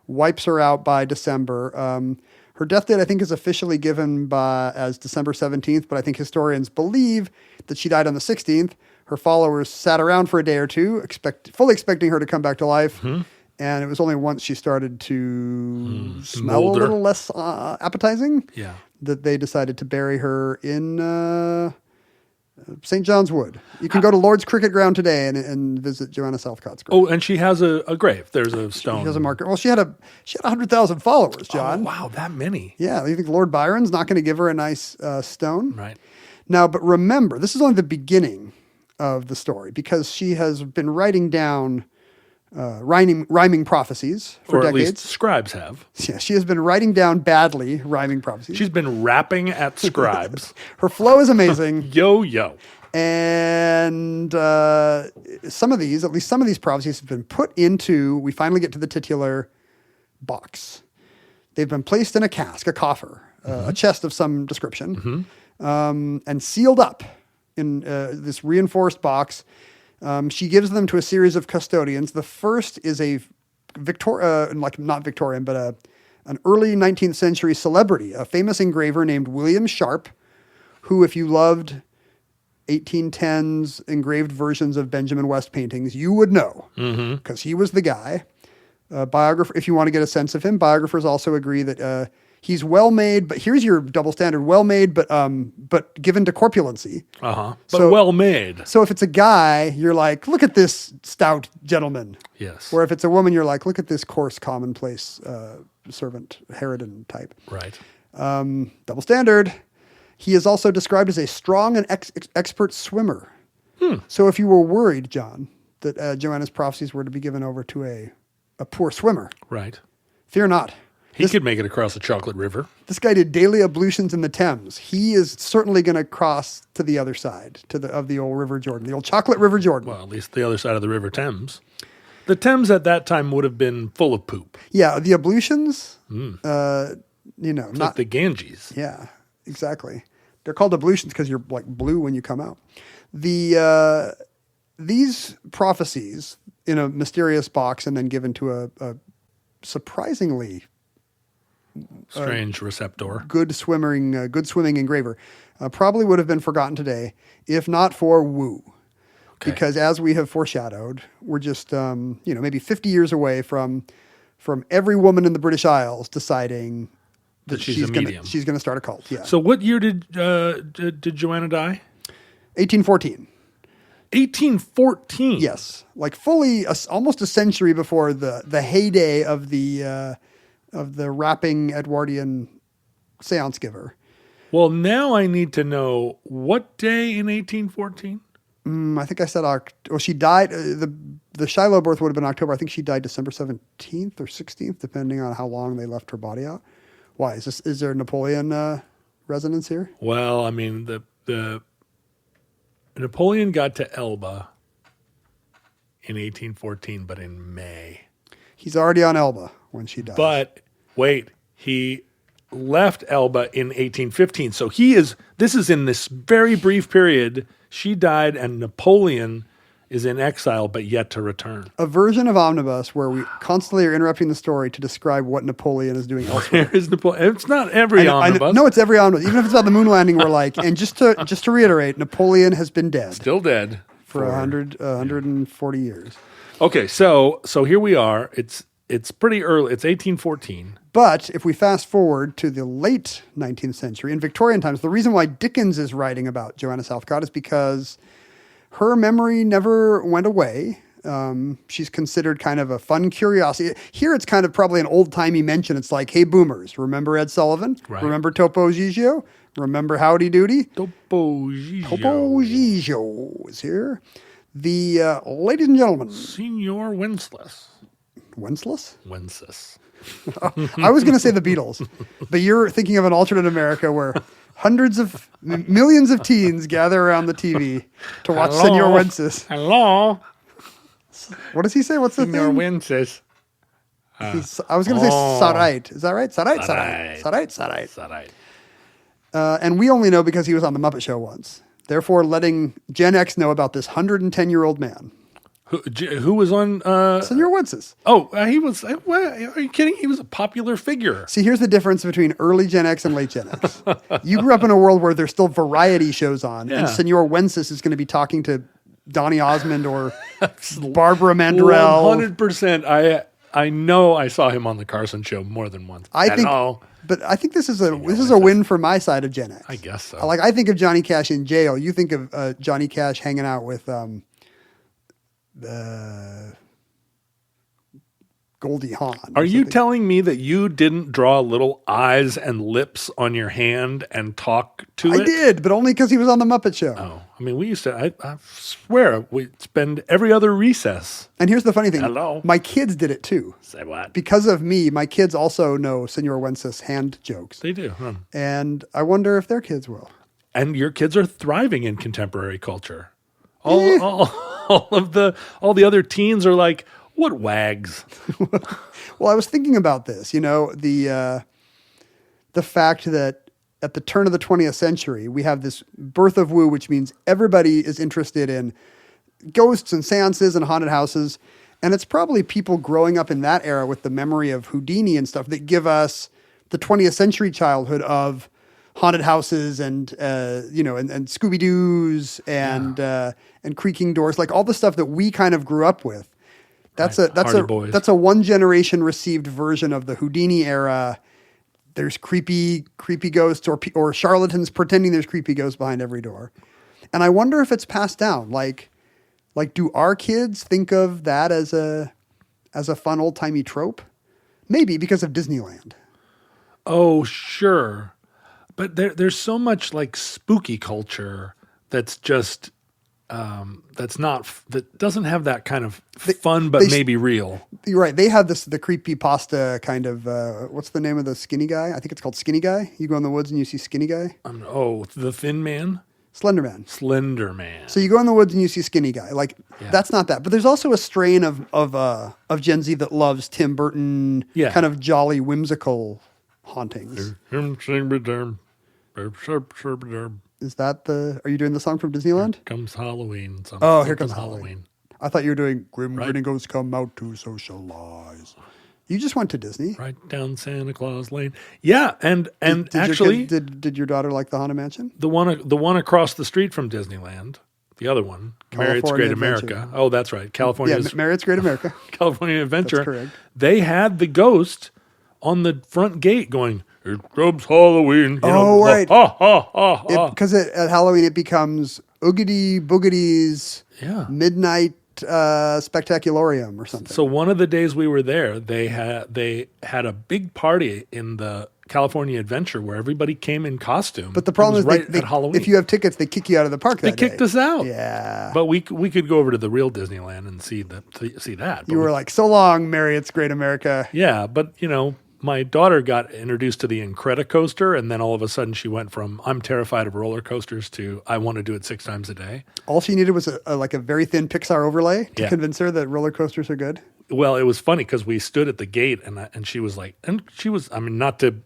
wipes her out by December. Her death date, I think, is officially given as December 17th, but I think historians believe that she died on the 16th. Her followers sat around for a day or two, fully expecting her to come back to life. Mm-hmm. And it was only once she started to smell Smolder. a little less appetizing Yeah. that they decided to bury her in St. John's Wood. You can go to Lord's Cricket Ground today and visit Joanna Southcott's grave. Oh, and she has a grave. There's a stone. She has a marker. Well, she had 100,000 followers, John. Oh, wow, that many. Yeah, you think Lord Byron's not going to give her a nice stone? Right. Now, but remember, this is only the beginning of the story because she has been writing down rhyming prophecies for Or at decades. least scribes have. Yeah, she has been writing down badly rhyming prophecies. She's been rapping at scribes. Her flow is amazing. Yo. And some of these prophecies have been put into, we finally get to the titular box. They've been placed in a cask, a coffer, a chest of some description, and sealed up in this reinforced box. She gives them to a series of custodians. The first is a not Victorian, but an early 19th century celebrity, a famous engraver named William Sharp, who, if you loved 1810s engraved versions of Benjamin West paintings, you would know because he was the guy. Biographer, if you want to get a sense of him, biographers also agree that he's well made. But here's your double standard: well made, but given to corpulency. But So- well made. So if it's a guy, you're like, look at this stout gentleman. Yes. Or if it's a woman, you're like, look at this coarse, commonplace servant, harridan type. Right. Double standard. He is also described as a strong and expert swimmer. So if you were worried, John, that Joanna's prophecies were to be given over to a poor swimmer, Right. fear not. He could make it across the Chocolate River. This guy did daily ablutions in the Thames. He is certainly going to cross to the other side of the old River Jordan, the old Chocolate River Jordan. Well, at least the other side of the River Thames. The Thames at that time would have been full of poop. Yeah, the ablutions, It's not like the Ganges. Yeah, exactly. They're called ablutions because you're like blue when you come out. These prophecies in a mysterious box and then given to a surprisingly Strange receptor. good swimming engraver probably would have been forgotten today if not for Wu. Okay. Because as we have foreshadowed, we're just maybe 50 years away from every woman in the British Isles deciding that she's a medium. She's going to start a cult. Yeah. So what year did Joanna die? 1814. 1814. Yes, like fully almost a century before the heyday of the rapping Edwardian seance giver. Well, now I need to know what day in 1814? I think I said she died. The Shiloh birth would have been October. I think she died December 17th or 16th, depending on how long they left her body out. Why is there Napoleon resonance here? Well, I mean the Napoleon got to Elba in 1814, but in May. He's already on Elba when she died. But wait, he left Elba in 1815. So this is in this very brief period. She died and Napoleon is in exile, but yet to return. A version of Omnibus where we constantly are interrupting the story to describe what Napoleon is doing elsewhere. Where is Napoleon? It's not every omnibus. No, it's every omnibus. Even if it's about the moon landing, we're like, and just to reiterate, Napoleon has been dead Still dead. for 140 years. Okay, so here we are. It's pretty early. It's 1814. But if we fast forward to the late 19th century, in Victorian times, the reason why Dickens is writing about Joanna Southcott is because her memory never went away. She's considered kind of a fun curiosity. Here it's kind of probably an old-timey mention. It's like, hey, boomers, remember Ed Sullivan? Right. Remember Topo Gigio? Remember Howdy Doody? Topo Gigio. Topo Gigio is here. The ladies and gentlemen. Senor Wenceslas. Wenceslas? Wenceslas. I was going to say the Beatles, but you're thinking of an alternate America where millions of teens gather around the TV to watch Hello? Senor Wenceslas. Hello. What does he say? What's the Senor thing? Wenceslas. I was going to say Sarait. Is that right? Sarait. Sarait. And we only know because he was on the Muppet Show once. Therefore, letting Gen X know about this 110-year-old man. Who was on... Senor Wences. He was... are you kidding? He was a popular figure. See, here's the difference between early Gen X and late Gen X. You grew up in a world where there's still variety shows on, and Senor Wences is going to be talking to Donny Osmond or Barbara Mandrell. 100%. I know I saw him on the Carson show more than once. But I think this is a win for my side of Gen X. I guess so. Like, I think of Johnny Cash in jail. You think of Johnny Cash hanging out with Goldie Hawn. Are you telling me that you didn't draw little eyes and lips on your hand and talk to it? I did, but only because he was on the Muppet Show. Oh, I mean, we used to, I swear, we'd spend every other recess. And here's the funny thing. Hello. My kids did it too. Say what? Because of me, my kids also know Senor Wences hand jokes. They do, huh? And I wonder if their kids will. And your kids are thriving in contemporary culture. All the other teens are like, what wags? Well, I was thinking about this, the fact that at the turn of the 20th century, we have this birth of woo, which means everybody is interested in ghosts and seances and haunted houses. And it's probably people growing up in that era with the memory of Houdini and stuff that give us the 20th century childhood of haunted houses and Scooby-Doos and creaking doors, like all the stuff that we kind of grew up with. That's a one generation received version of the Houdini era. There's creepy ghosts or charlatans pretending there's creepy ghosts behind every door. And I wonder if it's passed down. Like do our kids think of that as a fun old timey trope? Maybe because of Disneyland. Oh, sure. But there's so much like spooky culture that's just that doesn't have that kind of fun, but maybe real. You're right. They have the creepypasta kind of, what's the name of the skinny guy? I think it's called Skinny Guy. You go in the woods and you see Skinny Guy. The Thin Man? Slender Man. Slender Man. So you go in the woods and you see Skinny Guy. That's not that. But there's also a strain of Gen Z that loves Tim Burton, kind of jolly, whimsical hauntings. Is that are you doing the song from Disneyland? Here comes Halloween. Here comes Halloween. I thought you were doing Grim Gringos Come Out to Socialize. You just went to Disney. Right down Santa Claus Lane. Yeah, and actually... Did your daughter like the Haunted Mansion? The one across the street from Disneyland. The other one. Marriott's Great America. Oh, that's right. California's... Yeah, Marriott's Great America. California Adventure. That's correct. They had the ghost on the front gate going... Here comes Halloween. Right. Because at Halloween it becomes Oogity Boogity's Midnight Spectacularium or something. So one of the days we were there, they had a big party in the California Adventure where everybody came in costume. But the problem is at Halloween. If you have tickets, they kick you out of the park that day. They kicked us out. Yeah. But we could go over to the real Disneyland and see that. You were like, so long, Marriott's Great America. Yeah, but my daughter got introduced to the Incredicoaster, and then all of a sudden she went from I'm terrified of roller coasters to I want to do it 6 times a day. All she needed was a very thin Pixar overlay to convince her that roller coasters are good. Well, it was funny because we stood at the gate, and she was like, not to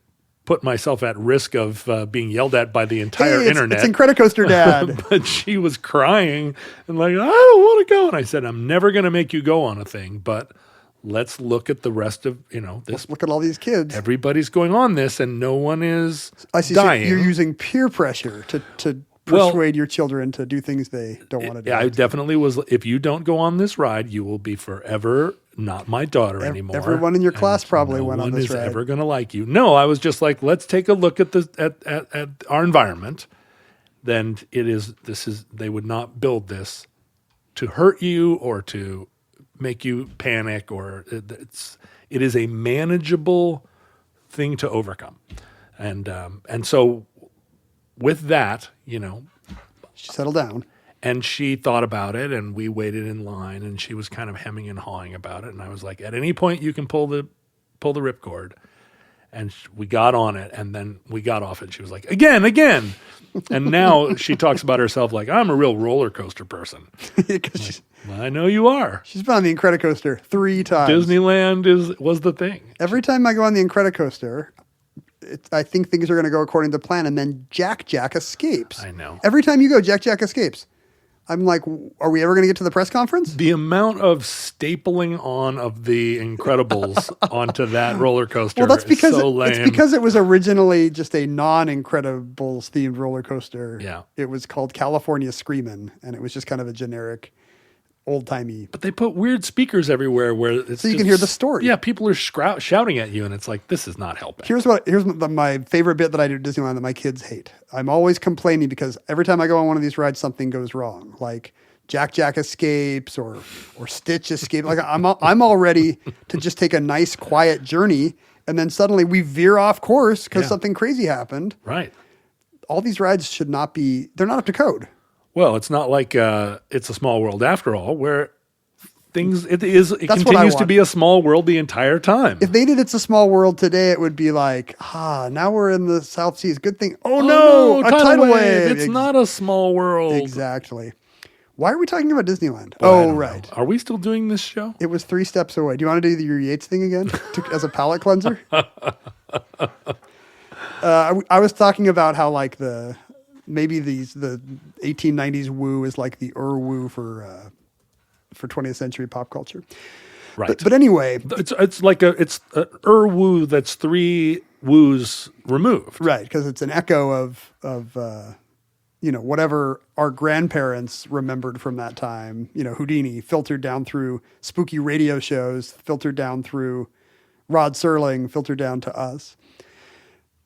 put myself at risk of being yelled at by the entire internet. It's Incredicoaster, Dad. But she was crying and like, I don't want to go. And I said, I'm never going to make you go on a thing, but let's look at the rest of, this. Let's look at all these kids. Everybody's going on this and no one is So dying. you're using peer pressure to persuade your children to do things they don't want to do. I definitely was. If you don't go on this ride, you will be forever not my daughter anymore. Everyone in your class probably went on this ride. No one is ever going to like you. No, I was just like, let's take a look at at our environment. Then they would not build this to hurt you or to make you panic, or it is a manageable thing to overcome. And so with that, she settled down and she thought about it, and we waited in line, and she was kind of hemming and hawing about it. And I was like, at any point you can pull the ripcord. And we got on it, and then we got off it. She was like, again. And now she talks about herself like, I'm a real roller coaster person. I know you are. She's been on the Incredicoaster 3 times. Disneyland was the thing. Every time I go on the Incredicoaster, I think things are going to go according to plan. And then Jack escapes. I know. Every time you go, Jack escapes. I'm like, are we ever going to get to the press conference? The amount of stapling on of the Incredibles onto that roller coaster Well, that's because is so lame. it's because it was originally just a non-Incredibles themed roller coaster. Yeah. It was called California Screamin', and it was just kind of a generic, old-timey. But they put weird speakers everywhere where it's So you can hear the story. Yeah, people are shouting at you, and it's like, this is not helping. Here's my favorite bit that I do at Disneyland that my kids hate. I'm always complaining because every time I go on one of these rides, something goes wrong. Like Jack escapes or Stitch escapes. Like I'm all ready to just take a nice quiet journey, and then suddenly we veer off course because something crazy happened. Right. All these rides they're not up to code. Well, it's not like It's a Small World after all, where it That's continues to be a small world the entire time. If they did It's a Small World today, it would be like, now we're in the South Seas. Good thing. Oh no, a tidal wave. It's not a small world. Exactly. Why are we talking about Disneyland? Well, I don't right. know. Are we still doing this show? It was 3 steps away. Do you want to do your Yates thing again as a palate cleanser? I was talking about how like the 1890s woo is like the woo for 20th century pop culture. Right. But anyway, it's like it's a woo that's 3 woos removed. Right, because it's an echo of whatever our grandparents remembered from that time. Houdini filtered down through spooky radio shows, filtered down through Rod Serling, filtered down to us,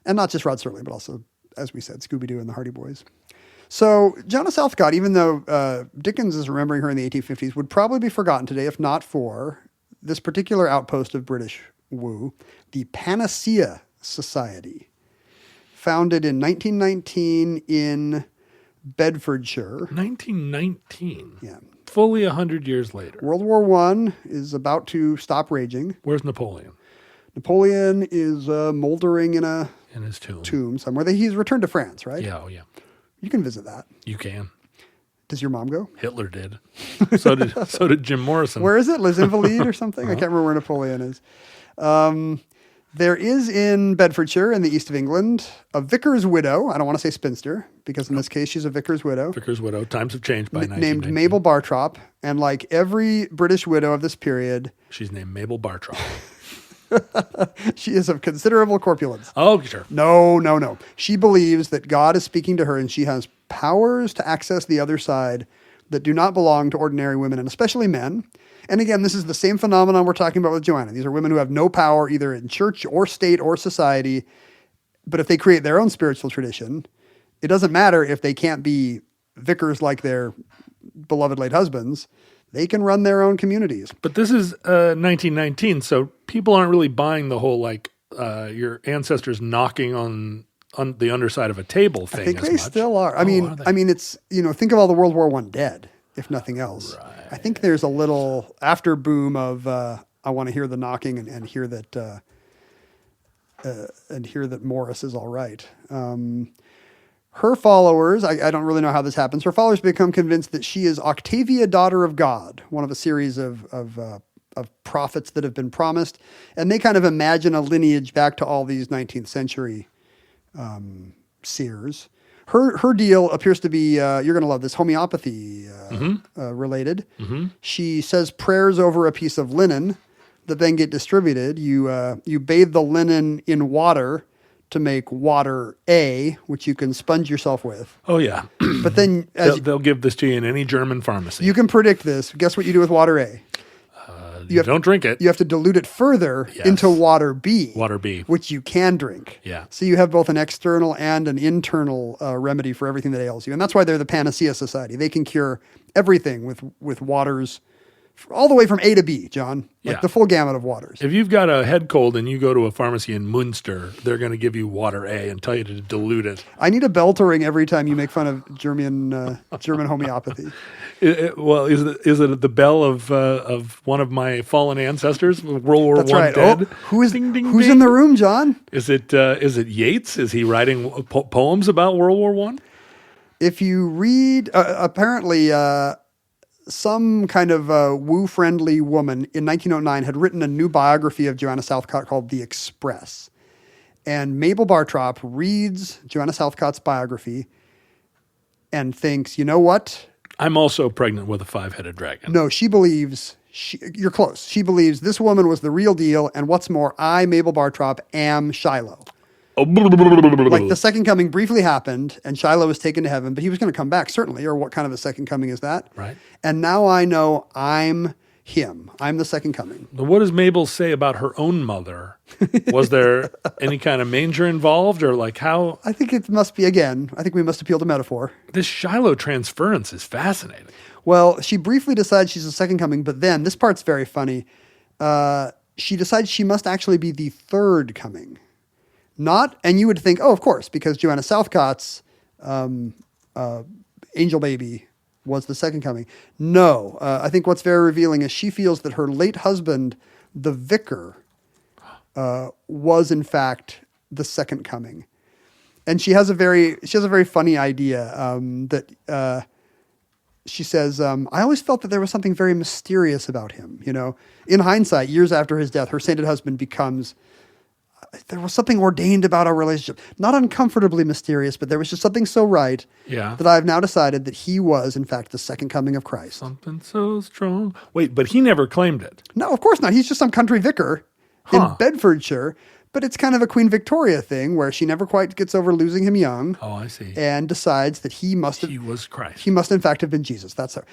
and not just Rod Serling, but also, as we said, Scooby-Doo and the Hardy Boys. So Joanna Southcott, even though Dickens is remembering her in the 1850s, would probably be forgotten today if not for this particular outpost of British woo, the Panacea Society, founded in 1919 in Bedfordshire. 1919? Yeah. Fully 100 years later. World War I is about to stop raging. Where's Napoleon? Napoleon is mouldering in his tomb somewhere. He's returned to France, right? Yeah, yeah. You can visit that. You can. Does your mom go? Hitler did. So did Jim Morrison. Where is it? Les Invalides or something? I can't remember where Napoleon is. There is in Bedfordshire in the east of England a vicar's widow. I don't want to say spinster because in this case she's a vicar's widow. Vicar's widow. Times have changed by 1919. Named Mabel Bartrop. And like every British widow of this period. She's named Mabel Bartrop. She is of considerable corpulence. Oh, sure. No. She believes that God is speaking to her and she has powers to access the other side that do not belong to ordinary women and especially men. And again, this is the same phenomenon we're talking about with Joanna. These are women who have no power either in church or state or society. But if they create their own spiritual tradition, it doesn't matter if they can't be vicars like their beloved late husbands. They can run their own communities. But this is 1919, so people aren't really buying the whole your ancestors knocking on the underside of a table thing. I think as they much. still are. I mean, it's think of all the World War I dead, if nothing else. Right. I think there's a little after boom of I want to hear the knocking and hear that Morris is all right. Her followers, I don't really know how this happens. Her followers become convinced that she is Octavia, daughter of God, one of a series of prophets that have been promised. And they kind of imagine a lineage back to all these 19th century seers. Her deal appears to be, you're going to love this, homeopathy related. Mm-hmm. She says prayers over a piece of linen that then get distributed. You bathe the linen in water to make water A, which you can sponge yourself with. Oh, yeah. But then they'll give this to you in any German pharmacy. You can predict this. Guess what you do with water A? Don't drink it. You have to dilute it further into water B. Water B. Which you can drink. Yeah. So you have both an external and an internal remedy for everything that ails you. And that's why they're the Panacea Society. They can cure everything with waters all the way from A to B, John. Like the full gamut of waters. If you've got a head cold and you go to a pharmacy in Munster, they're going to give you water A and tell you to dilute it. I need a bell to ring every time you make fun of German homeopathy. Well, is it the bell of one of my fallen ancestors, World War That's I right. dead? Oh, who's ding, ding, who's ding. in the room, John? Is it Yeats? Is he writing poems about World War I? If you read, apparently, some kind of woo-friendly woman in 1909 had written a new biography of Joanna Southcott called The Express. And Mabel Bartrop reads Joanna Southcott's biography and thinks, you know what? I'm also pregnant with a 5-headed dragon. No, she believes, you're close. She believes this woman was the real deal. And what's more, I, Mabel Bartrop, am Shiloh. Like the second coming briefly happened and Shiloh was taken to heaven, but he was going to come back, certainly. Or what kind of a second coming is that? Right. And now I know I'm him. I'm the second coming. What does Mabel say about her own mother? Was there any kind of manger involved or like how? I think it must be, again, I think we must appeal to metaphor. This Shiloh transference is fascinating. Well, she briefly decides she's the second coming, but then, this part's very funny, she decides she must actually be the third coming. Not, and you would think, oh, of course, because Joanna Southcott's angel baby was the second coming. No, I think what's very revealing is she feels that her late husband, the vicar, was in fact the second coming, and she has a very funny idea that she says, I always felt that there was something very mysterious about him. You know, in hindsight, years after his death, her sainted husband becomes. There was something ordained about our relationship. Not uncomfortably mysterious, but there was just something so right that I've now decided that he was, in fact, the second coming of Christ. Something so strong. Wait, but he never claimed it. No, of course not. He's just some country vicar in Bedfordshire. But it's kind of a Queen Victoria thing where she never quite gets over losing him young. Oh, I see. And decides that he was Christ. He must, in fact, have been Jesus. That's her.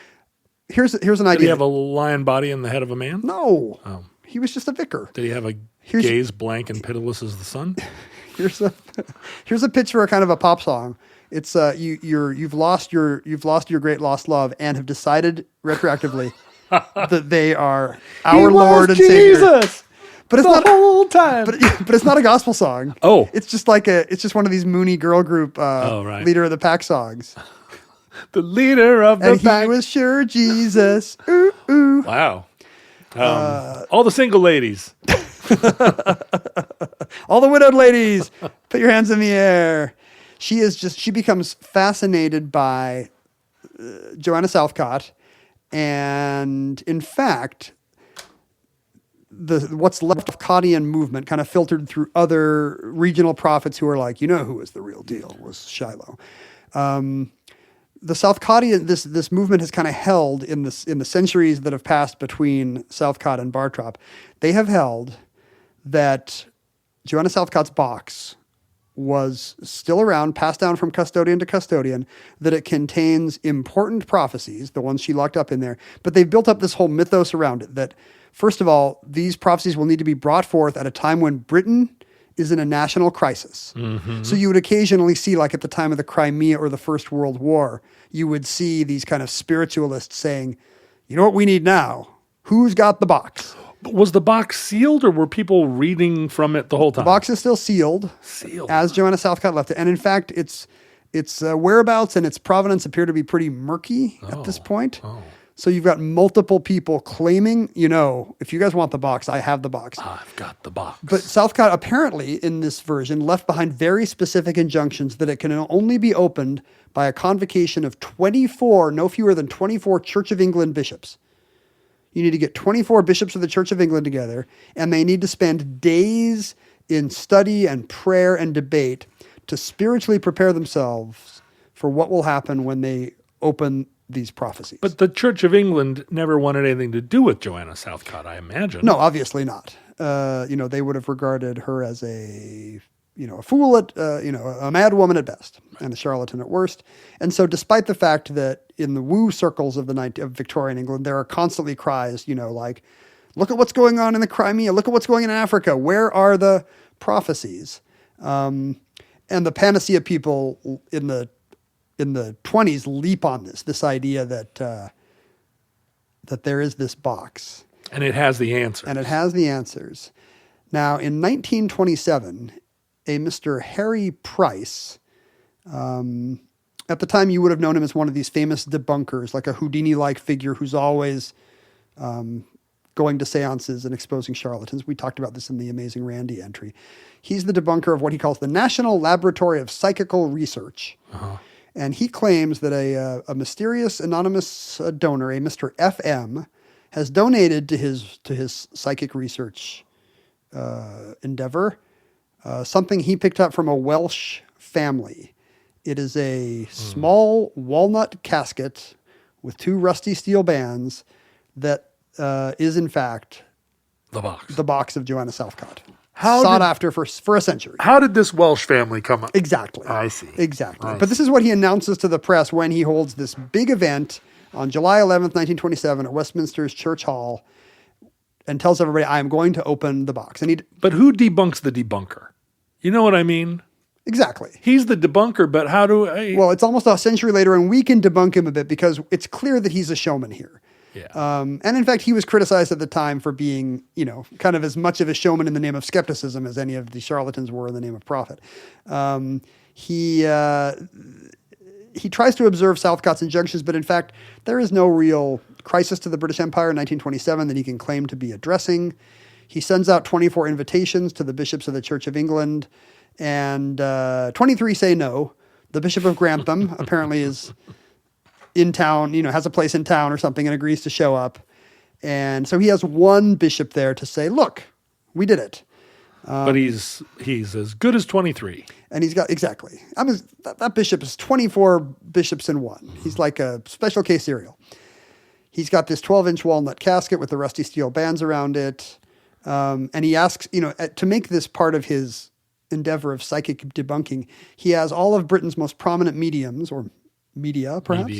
Here's an idea. Did he have a lion body in the head of a man? No. Oh. He was just a vicar. Did he have a gaze blank and pitiless as the sun? Here's a pitch for a kind of a pop song. It's you've lost your great lost love and have decided retroactively that they are our Lord and Savior. But it's not whole time. But it's not a gospel song. Oh, it's just one of these Mooney girl group leader of the pack songs. The leader of the pack. And he was sure Jesus. Ooh, ooh. Wow. All the single ladies. All the widowed ladies, put your hands in the air. She becomes fascinated by Joanna Southcott. And in fact, what's left of Cottian movement kind of filtered through other regional prophets who are like, you know who was the real deal was Shiloh. The Southcottian, this movement has kind of held in the centuries that have passed between Southcott and Bartrop. They have held that Joanna Southcott's box was still around, passed down from custodian to custodian, that it contains important prophecies, the ones she locked up in there, but they've built up this whole mythos around it that, first of all, these prophecies will need to be brought forth at a time when Britain is in a national crisis. Mm-hmm. So you would occasionally see, like at the time of the Crimea or the First World War, you would see these kind of spiritualists saying, you know what we need now? Who's got the box? Was the box sealed or were people reading from it the whole time? The box is still sealed. As Joanna Southcott left it. And in fact, its whereabouts and its provenance appear to be pretty murky at this point. Oh. So you've got multiple people claiming, if you guys want the box, I have the box. I've got the box. But Southcott apparently, in this version, left behind very specific injunctions that it can only be opened by a convocation of 24, no fewer than 24 Church of England bishops. You need to get 24 bishops of the Church of England together, and they need to spend days in study and prayer and debate to spiritually prepare themselves for what will happen when they open these prophecies. But the Church of England never wanted anything to do with Joanna Southcott, I imagine. No, obviously not. They would have regarded her as a fool a mad woman at best and a charlatan at worst. And so despite the fact that in the woo circles of of Victorian England, there are constantly cries, like, look at what's going on in the Crimea, look at what's going on in Africa, where are the prophecies? And the panacea people in the 20s leap on this idea that there is this box. And it has the answers. Now, in 1927, a Mr. Harry Price, at the time you would have known him as one of these famous debunkers, like a Houdini-like figure who's always going to seances and exposing charlatans. We talked about this in the Amazing Randy entry. He's the debunker of what he calls the National Laboratory of Psychical Research. Uh-huh. And he claims that a mysterious anonymous donor, a Mr. FM, has donated to his psychic research endeavor something he picked up from a Welsh family. It is a small walnut casket with 2 rusty steel bands that is, in fact, the box of Joanna Southcott. Sought after for a century. How did this Welsh family come up? Exactly. I see. Exactly. But this is what he announces to the press when he holds this big event on July 11th, 1927 at Westminster's Church Hall and tells everybody, I'm going to open the box. But who debunks the debunker? You know what I mean? Exactly. He's the debunker, but how do I... Well, it's almost a century later, and we can debunk him a bit because it's clear that he's a showman here. Yeah. And in fact, he was criticized at the time for being, kind of as much of a showman in the name of skepticism as any of the charlatans were in the name of prophet. He tries to observe Southcott's injunctions, but in fact, there is no real crisis to the British Empire in 1927 that he can claim to be addressing. He sends out 24 invitations to the bishops of the Church of England, and 23 say no. The Bishop of Grantham apparently is in town, has a place in town or something and agrees to show up. And so he has one bishop there to say, look, we did it. But he's as good as 23. And he's got, exactly. That bishop is 24 bishops in one. He's like a special case cereal. He's got this 12-inch walnut casket with the rusty steel bands around it. And he asks, to make this part of his endeavor of psychic debunking, he has all of Britain's most prominent mediums, or media, perhaps,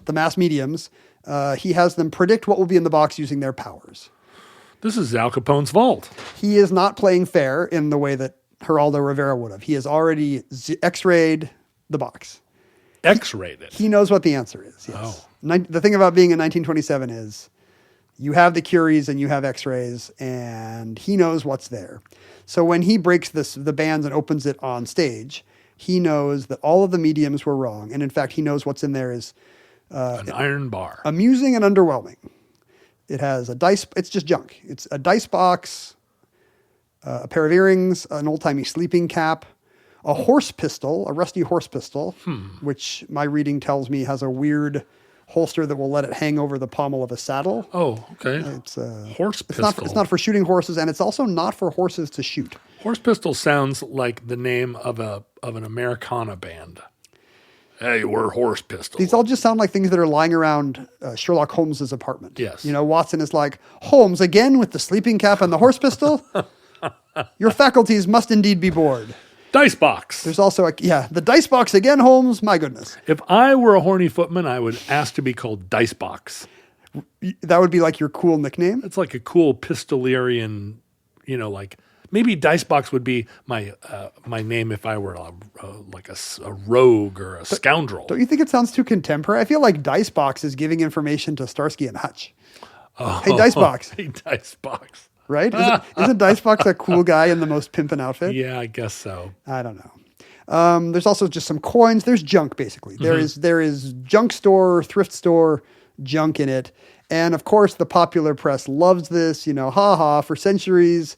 the mass mediums. He has them predict what will be in the box using their powers. This is Al Capone's vault. He is not playing fair in the way that Geraldo Rivera would have. He has already X-rayed the box. X-rayed it? He knows what the answer is, yes. Oh. The thing about being in 1927 is you have the Curies and you have X-rays, and he knows what's there. So when he breaks the bands and opens it on stage, he knows that all of the mediums were wrong. And in fact, he knows what's in there is an iron bar. Amusing and underwhelming. It has it's just junk. It's a dice box, a pair of earrings, an old-timey sleeping cap, a horse pistol, a rusty horse pistol, which my reading tells me has a weird holster that will let it hang over the pommel of a saddle. Oh, okay. It's a horse pistol. It's not for shooting horses, and it's also not for horses to shoot. Horse pistol sounds like the name of an Americana band. Hey, we're Horse Pistol. These all just sound like things that are lying around Sherlock Holmes's apartment. Yes. Watson is like, Holmes, again with the sleeping cap and the horse pistol? Your faculties must indeed be bored. Dicebox. There's also the Dicebox again, Holmes. My goodness. If I were a horny footman, I would ask to be called Dicebox. That would be like your cool nickname? It's like a cool Pistolarian, like maybe Dicebox would be my name if I were a rogue or a scoundrel. Don't you think it sounds too contemporary? I feel like Dicebox is giving information to Starsky and Hutch. Oh, hey, Dicebox. Hey, Dicebox. Right? Isn't Dicebox a cool guy in the most pimpin' outfit? Yeah, I guess so. I don't know. There's also just some coins. There's junk, basically. Mm-hmm. There is junk store, thrift store, junk in it. And, of course, the popular press loves this, for centuries.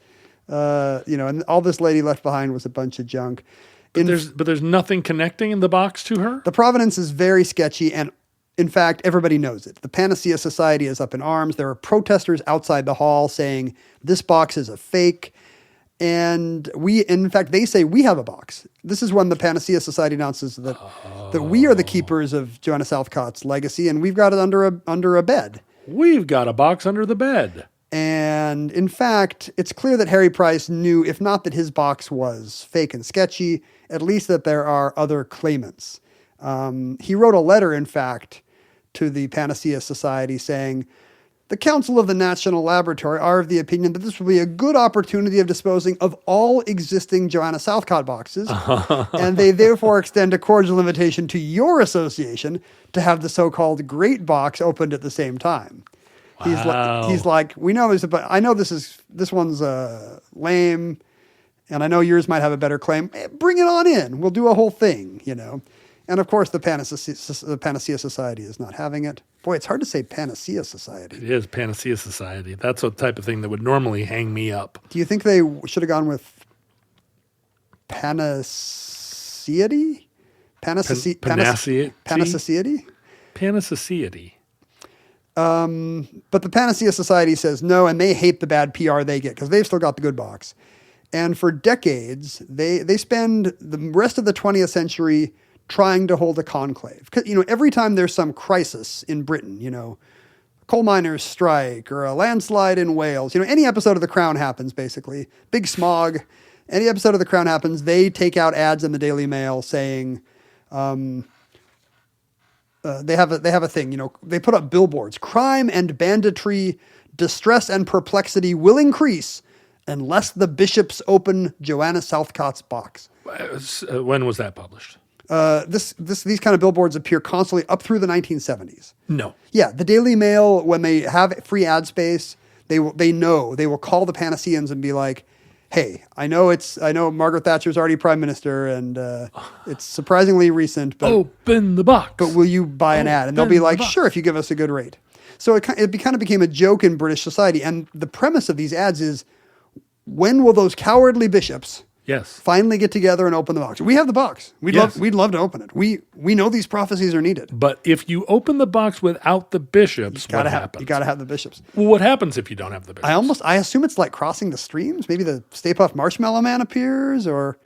And all this lady left behind was a bunch of junk. But there's nothing connecting in the box to her? The provenance is very sketchy, and in fact, everybody knows it. The Panacea Society is up in arms. There are protesters outside the hall saying, this box is a fake. And they say we have a box. This is when the Panacea Society announces that we are the keepers of Joanna Southcott's legacy, and we've got it under a bed. We've got a box under the bed. And in fact, it's clear that Harry Price knew, if not that his box was fake and sketchy, at least that there are other claimants. He wrote a letter, in fact, to the Panacea Society saying, the Council of the National Laboratory are of the opinion that this will be a good opportunity of disposing of all existing Joanna Southcott boxes, and they therefore extend a cordial invitation to your association to have the so-called Great Box opened at the same time. Wow. He's like, we know there's I know this one's lame, and I know yours might have a better claim. Bring it on in. We'll do a whole thing, And of course, the Panacea Society is not having it. Boy, it's hard to say Panacea Society. It is Panacea Society. That's a type of thing that would normally hang me up. Do you think they should have gone with Panaceity? Panaceity? Panaceity. But the Panacea Society says no, and they hate the bad PR they get because they've still got the good box. And for decades, they spend the rest of the 20th century trying to hold a conclave. 'Cause, every time there's some crisis in Britain, coal miners strike or a landslide in Wales, any episode of The Crown happens, basically. Big smog. Any episode of The Crown happens, they take out ads in the Daily Mail saying, they have a thing, they put up billboards. Crime and banditry, distress and perplexity will increase unless the bishops open Joanna Southcott's box. When was that published? These kind of billboards appear constantly up through the 1970s. No. Yeah, the Daily Mail, when they have free ad space, they will call the Panaceans and be like, hey, I know Margaret Thatcher's already prime minister and it's surprisingly recent, but open the box. But will you buy an ad? And they'll be like, sure, if you give us a good rate. So it kind of became a joke in British society. And the premise of these ads is, when will those cowardly bishops finally get together and open the box? We have the box. We'd love to open it. We know these prophecies are needed. But if you open the box without the bishops, what happens? You got to have the bishops. Well, what happens if you don't have the bishops? I assume it's like crossing the streams. Maybe the Stay Puft Marshmallow Man appears, or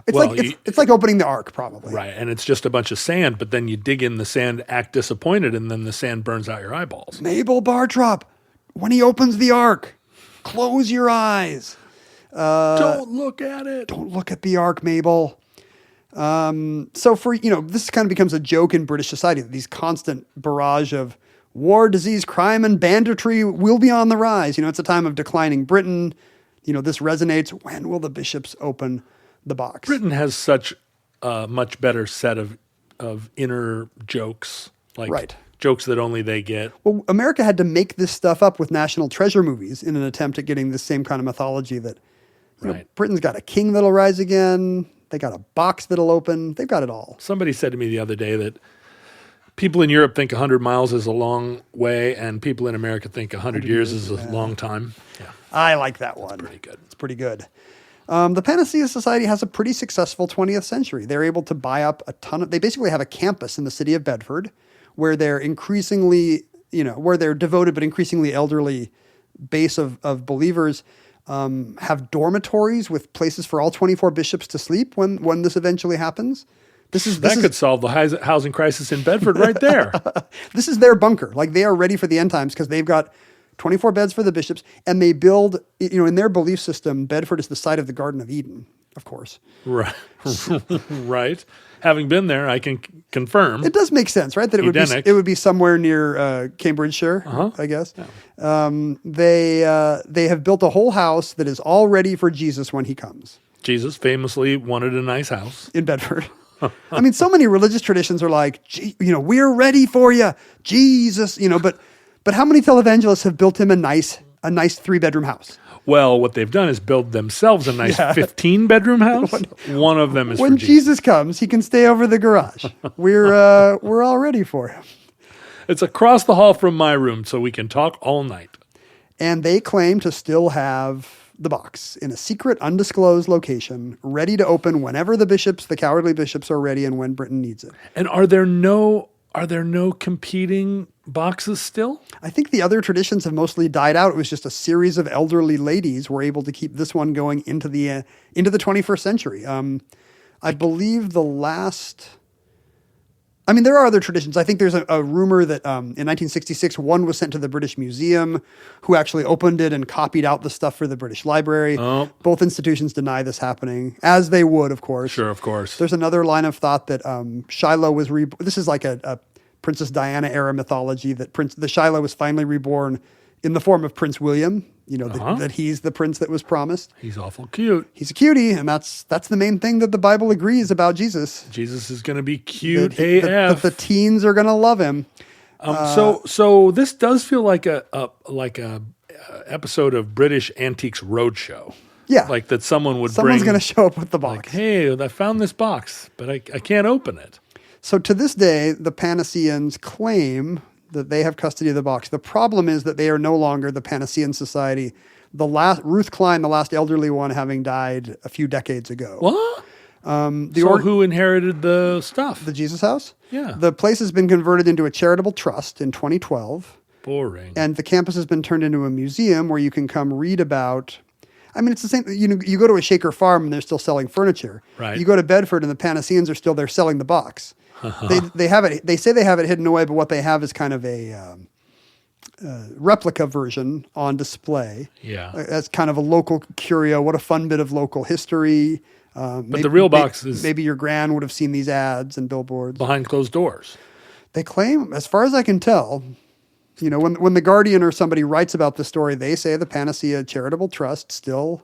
it's like opening the Ark, probably. Right, and it's just a bunch of sand, but then you dig in the sand, act disappointed, and then the sand burns out your eyeballs. Mabel Bartrop, when he opens the Ark, close your eyes. Don't look at it. Don't look at the Ark, Mabel. So this kind of becomes a joke in British society, that these constant barrage of war, disease, crime, and banditry will be on the rise. It's a time of declining Britain. This resonates. When will the bishops open the box? Britain has such a much better set of inner jokes, jokes that only they get. Well, America had to make this stuff up with National Treasure movies in an attempt at getting the same kind of mythology that Britain's got a king that'll rise again. They got a box that'll open. They've got it all. Somebody said to me the other day that people in Europe think 100 miles is a long way, and people in America think 100 years is a long time. Yeah. I like that one. It's pretty good. The Panacea Society has a pretty successful 20th century. They're able to buy up they basically have a campus in the city of Bedford where they're increasingly, where their devoted but increasingly elderly base of believers have dormitories with places for all 24 bishops to sleep when this eventually happens. That could solve the housing crisis in Bedford right there. This is their bunker. Like, they are ready for the end times because they've got 24 beds for the bishops, and they build, in their belief system, Bedford is the site of the Garden of Eden, of course. Right. Right. Having been there, I can confirm. It does make sense, right? That it would be somewhere near Cambridgeshire, I guess. Yeah. They have built a whole house that is all ready for Jesus when he comes. Jesus famously wanted a nice house in Bedford. I mean, so many religious traditions are like, we're ready for you, Jesus. But how many televangelists have built him a nice 3-bedroom house? Well, what they've done is build themselves a nice 15-bedroom house. One of them is when for Jesus comes, he can stay over the garage. We're all ready for him. It's across the hall from my room, so we can talk all night. And they claim to still have the box in a secret, undisclosed location, ready to open whenever the cowardly bishops, are ready and when Britain needs it. And are there no competing boxes still? I think the other traditions have mostly died out. It was just a series of elderly ladies were able to keep this one going into the 21st century. I believe there are other traditions. I think there's a rumor that in 1966, one was sent to the British Museum, who actually opened it and copied out the stuff for the British Library. Oh. Both institutions deny this happening, as they would, of course. Sure, of course. There's another line of thought that Shiloh was this is like a Princess Diana era mythology, that the Shiloh was finally reborn in the form of Prince William. That he's the prince that was promised. He's awful cute. He's a cutie, and that's the main thing that the Bible agrees about Jesus. Jesus is going to be cute AF. That the teens are going to love him. So this does feel like a episode of British Antiques Roadshow. Yeah, like that someone's going to show up with the box. Like, hey, I found this box, but I can't open it. So to this day, the Panaceans claim that they have custody of the box. The problem is that they are no longer the Panacean Society. Ruth Klein, the last elderly one, having died a few decades ago. What? Who inherited the stuff? The Jesus House? Yeah. The place has been converted into a charitable trust in 2012. Boring. And the campus has been turned into a museum where you can come read about... I mean, it's the same. You go to a Shaker farm and they're still selling furniture. Right. You go to Bedford and the Panaceans are still there selling the box. They have it. They say they have it hidden away, but what they have is kind of a replica version on display. Yeah. As kind of a local curio. What a fun bit of local history. But the real box is... Maybe your gran would have seen these ads and billboards. behind closed doors. They claim, as far as I can tell, when the Guardian or somebody writes about the story, they say the Panacea Charitable Trust still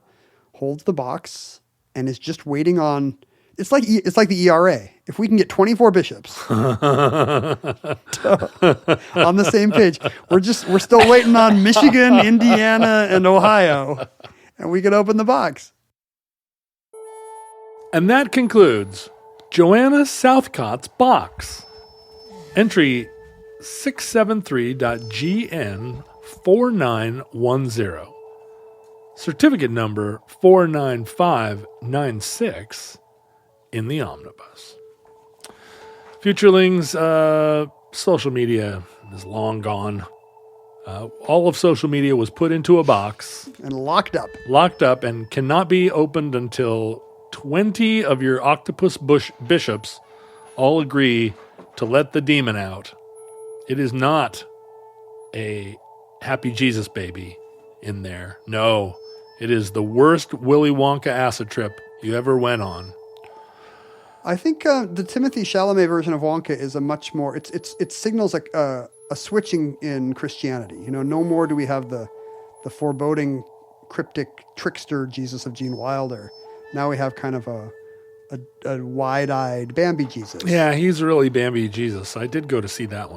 holds the box and is just waiting on... It's like the ERA. If we can get 24 bishops on the same page, we're still waiting on Michigan, Indiana, and Ohio, and we can open the box. And that concludes Joanna Southcott's box. Entry 673.GN4910. Certificate number 49596 in the omnibus. Futurelings, social media is long gone. All of social media was put into a box. And locked up. And cannot be opened until 20 of your octopus bishops all agree to let the demon out. It is not a happy Jesus baby in there. No, it is the worst Willy Wonka acid trip you ever went on. I think the Timothy Chalamet version of Wonka is a much more... It signals like a switching in Christianity. No more do we have the foreboding, cryptic trickster Jesus of Gene Wilder. Now we have kind of a wide-eyed Bambi Jesus. Yeah, he's really Bambi Jesus. I did go to see that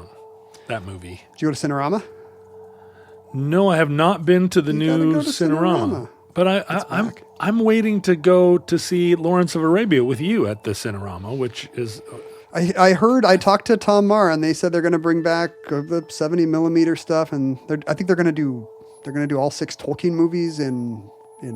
movie. Did you go to Cinerama? No, I have not been to the new Cinerama. But I'm waiting to go to see Lawrence of Arabia with you at the Cinerama, which is... I talked to Tom Marr, and they said they're going to bring back the 70 millimeter stuff, and I think they're going to do all 6 Tolkien movies in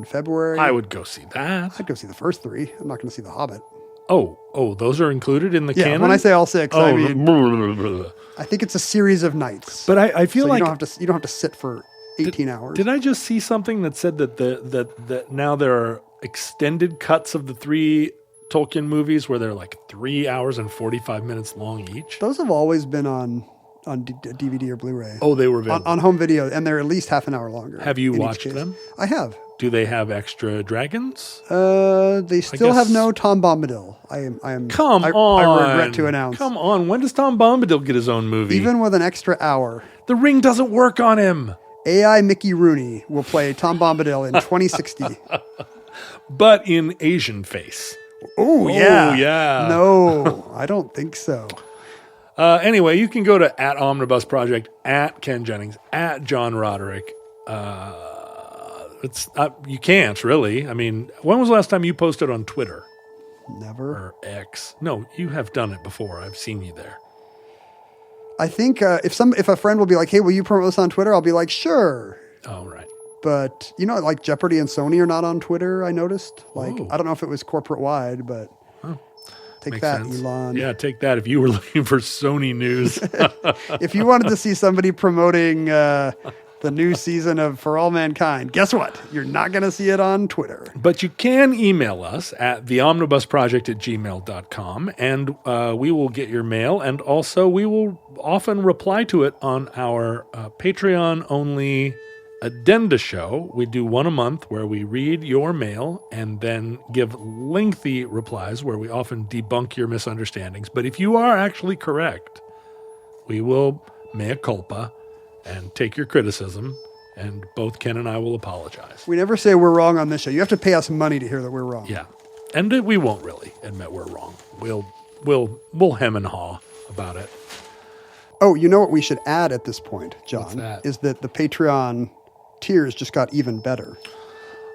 February. I would go see that. I'd go see the first 3. I'm not going to see The Hobbit. Oh, those are included in the canon? When I say all 6, I mean... Blah, blah, blah. I think it's a series of nights. But I feel like... You don't have to sit for 18 hours. Did I just see something that said that now there are extended cuts of the 3 Tolkien movies where they're like 3 hours and 45 minutes long each? Those have always been on DVD or Blu-ray. Oh, they were available. On home video, and they're at least half an hour longer. Have you watched them? I have. Do they have extra dragons? They still have no Tom Bombadil. I regret to announce. Come on. When does Tom Bombadil get his own movie? Even with an extra hour. The ring doesn't work on him. AI Mickey Rooney will play Tom Bombadil in 2060. But in Asian face. Oh, yeah. Yeah. No, I don't think so. Anyway, you can go to @Omnibus Project, @Ken Jennings, @John Roderick. You can't really. I mean, when was the last time you posted on Twitter? Never. Or X? No, you have done it before. I've seen you there. I think if a friend will be like, "Hey, will you promote this on Twitter?" I'll be like, "Sure." Oh, right. But like Jeopardy and Sony are not on Twitter. I noticed. I don't know if it was corporate wide, but take Makes that, sense. Elon. Yeah, take that. If you were looking for Sony news, if you wanted to see somebody promoting the new season of For All Mankind, guess what? You're not going to see it on Twitter. But you can email us at theomnibusproject@gmail.com, and we will get your mail, and also we will often reply to it on our Patreon-only Addenda show. We do one a month where we read your mail and then give lengthy replies where we often debunk your misunderstandings. But if you are actually correct, we will mea culpa and take your criticism, and both Ken and I will apologize. We never say we're wrong on this show. You have to pay us money to hear that we're wrong. Yeah, and we won't really admit we're wrong. We'll hem and haw about it. Oh, you know what we should add at this point, John? What's that? Is that the Patreon tiers just got even better.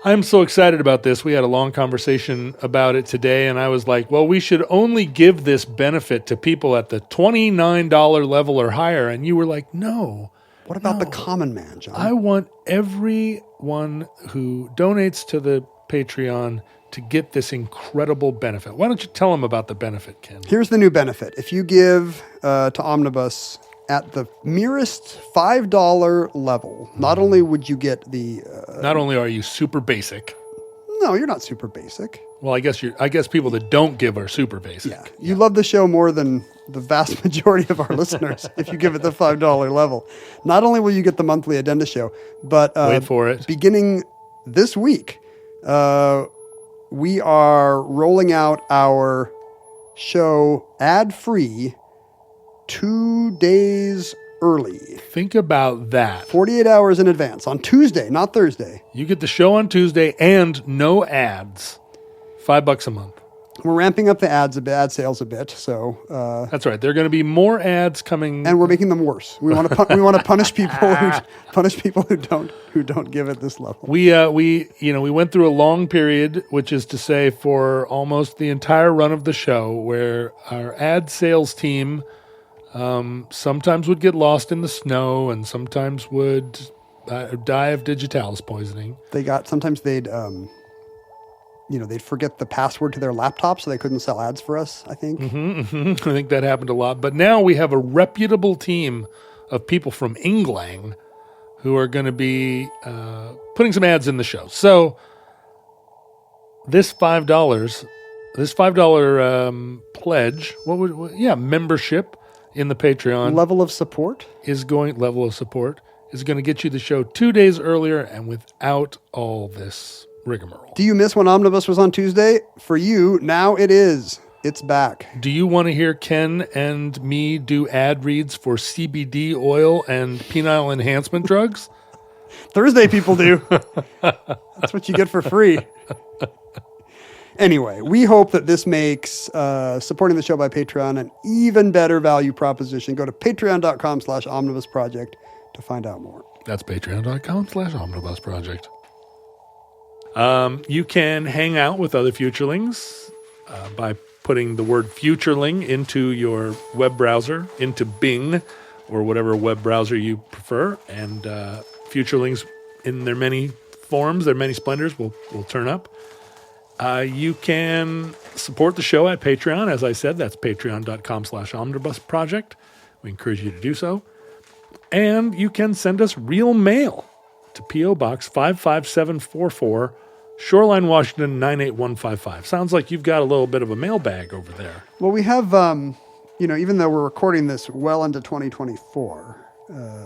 I'm so excited about this. We had a long conversation about it today, and I was like, well, we should only give this benefit to people at the $29 level or higher. And you were like, no. What about the common man, John? I want everyone who donates to the Patreon to get this incredible benefit. Why don't you tell them about the benefit, Ken? Here's the new benefit. If you give to Omnibus at the merest $5 level, not only would you get the... Not only are you super basic. No, you're not super basic. Well, I guess people that don't give are super basic. Yeah. You love the show more than the vast majority of our listeners if you give it the $5 level. Not only will you get the monthly addenda show, but wait for it. Beginning this week, we are rolling out our show ad-free 2 days early. Think about that. 48 hours in advance on Tuesday, not Thursday. You get the show on Tuesday and no ads. $5 a month. We're ramping up the ad sales a bit, so that's right. There are going to be more ads coming, and we're making them worse. We want to punish people who don't give it this level. We went through a long period, which is to say, for almost the entire run of the show, where our ad sales team sometimes would get lost in the snow, and sometimes would die of digitalis poisoning. Sometimes they'd forget the password to their laptop, so they couldn't sell ads for us, I think. I think that happened a lot. But now we have a reputable team of people from England who are going to be putting some ads in the show. So this $5 pledge, membership in the Patreon level of support is going to get you the show 2 days earlier and without all this rigmarole. Do you miss when Omnibus was on Tuesday? For you, now it is. It's back. Do you want to hear Ken and me do ad reads for CBD oil and penile enhancement drugs? Thursday people do. That's what you get for free. Anyway, we hope that this makes supporting the show by Patreon an even better value proposition. Go to patreon.com/omnibusproject to find out more. That's patreon.com/omnibusproject. You can hang out with other futurelings by putting the word futureling into your web browser, into Bing or whatever web browser you prefer. And futurelings in their many forms, their many splendors will turn up. You can support the show at Patreon. As I said, that's patreon.com/omnibusproject. We encourage you to do so. And you can send us real mail to P.O. Box 55744, Shoreline, Washington 98155. Sounds like you've got a little bit of a mailbag over there. Well, we have, even though we're recording this well into 2024,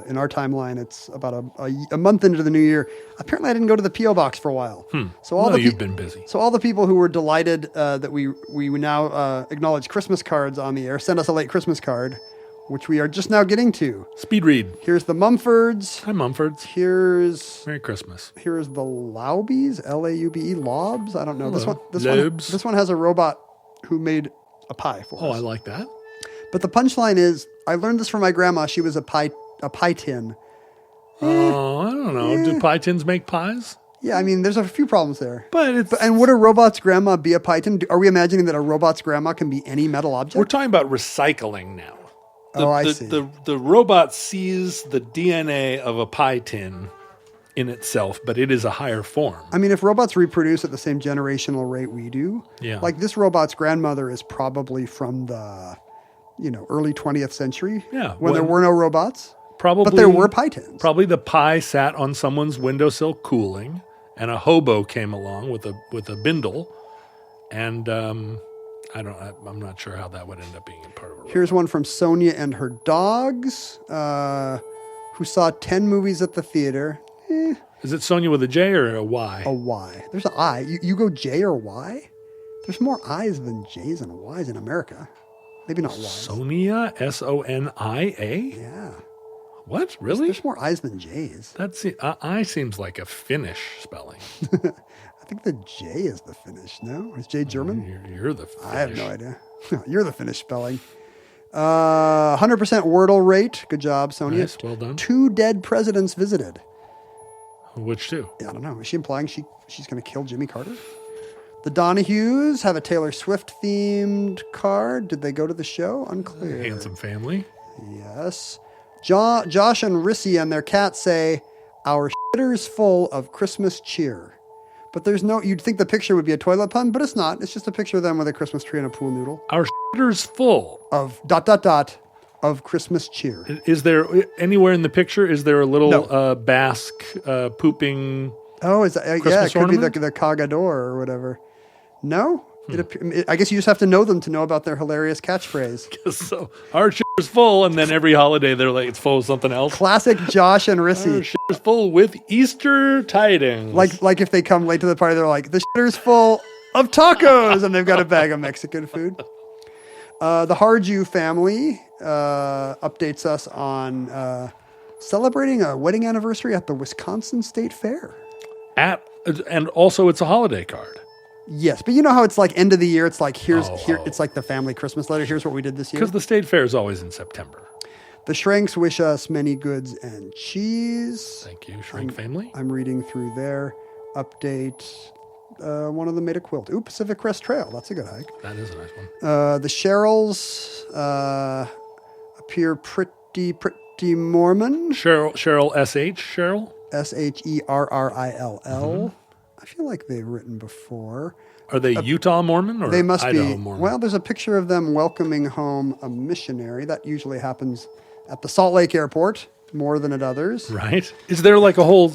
in our timeline, it's about a month into the new year. Apparently, I didn't go to the P.O. Box for a while. So you've been busy. So all the people who were delighted that we now acknowledge Christmas cards on the air, send us a late Christmas card, which we are just now getting to. Speed read. Here's the Mumfords. Hi, Mumfords. Here's Merry Christmas. Here's the Laubies, Laube, Lobs. I don't know. Hello. This one has a robot who made a pie for us. Oh, I like that. But the punchline is, I learned this from my grandma. She was a pie tin. Oh, I don't know. Do pie tins make pies? Yeah, I mean, there's a few problems there. And would a robot's grandma be a pie tin? Are we imagining that a robot's grandma can be any metal object? We're talking about recycling now. I see. The robot sees the DNA of a pie tin in itself, but it is a higher form. I mean, if robots reproduce at the same generational rate we do, like this robot's grandmother is probably from the, early 20th century. Yeah. When there were no robots. Probably. But there were pie tins. Probably the pie sat on someone's windowsill cooling, and a hobo came along with a bindle, and I'm not sure how that would end up being a part of a robot. Here's one from Sonia and her dogs, who saw 10 movies at the theater. Is it Sonia with a J or a Y? A Y. There's an I. You go J or Y? There's more I's than J's and Y's in America. Maybe not Y's. Sonia, Sonia? Yeah. What? Really? There's more I's than J's. I seems like a Finnish spelling. I think the J is the Finnish, no? Is J German? You're the Finnish. I have no idea. You're the Finnish spelling. 100% Wordle rate. Good job, Sonia. Nice, well done. 2 dead presidents visited. Which two? Yeah, I don't know. Is she implying she's going to kill Jimmy Carter? The Donahues have a Taylor Swift-themed card. Did they go to the show? Unclear. Handsome family. Yes. Josh and Rissy and their cat say, our shitter's full of Christmas cheer. But there's no, you'd think the picture would be a toilet pun, but it's not. It's just a picture of them with a Christmas tree and a pool noodle. Our shitter's full of ... of Christmas cheer. Is there anywhere in the picture? Is there a little No. Basque pooping? Oh, is that, yeah, Christmas it could ornament? be the Cagador or whatever. No? I guess you just have to know them to know about their hilarious catchphrase. So our shit is full, and then every holiday they're like, it's full of something else. Classic Josh and Our Rissy. shit is full with Easter tidings. Like if they come late to the party, they're like, the shitter's full of tacos, and they've got a bag of Mexican food. The Harju family updates us on celebrating a wedding anniversary at the Wisconsin State Fair. And also it's a holiday card. Yes, but you know how it's like end of the year. It's like it's like the family Christmas letter. Here's what we did this year. Because the state fair is always in September. The Shranks wish us many goods and cheese. Thank you, Shrink family. I'm reading through their update. One of them made a quilt. Ooh, Pacific Crest Trail. That's a good hike. That is a nice one. The Cheryls appear pretty Mormon. Cheryl S.H. Cheryl? Sherrill. I feel like they've written before. Are they Utah Mormon or They must Idaho be. Mormon? Well, there's a picture of them welcoming home a missionary. That usually happens at the Salt Lake Airport more than at others. Right. Is there like a whole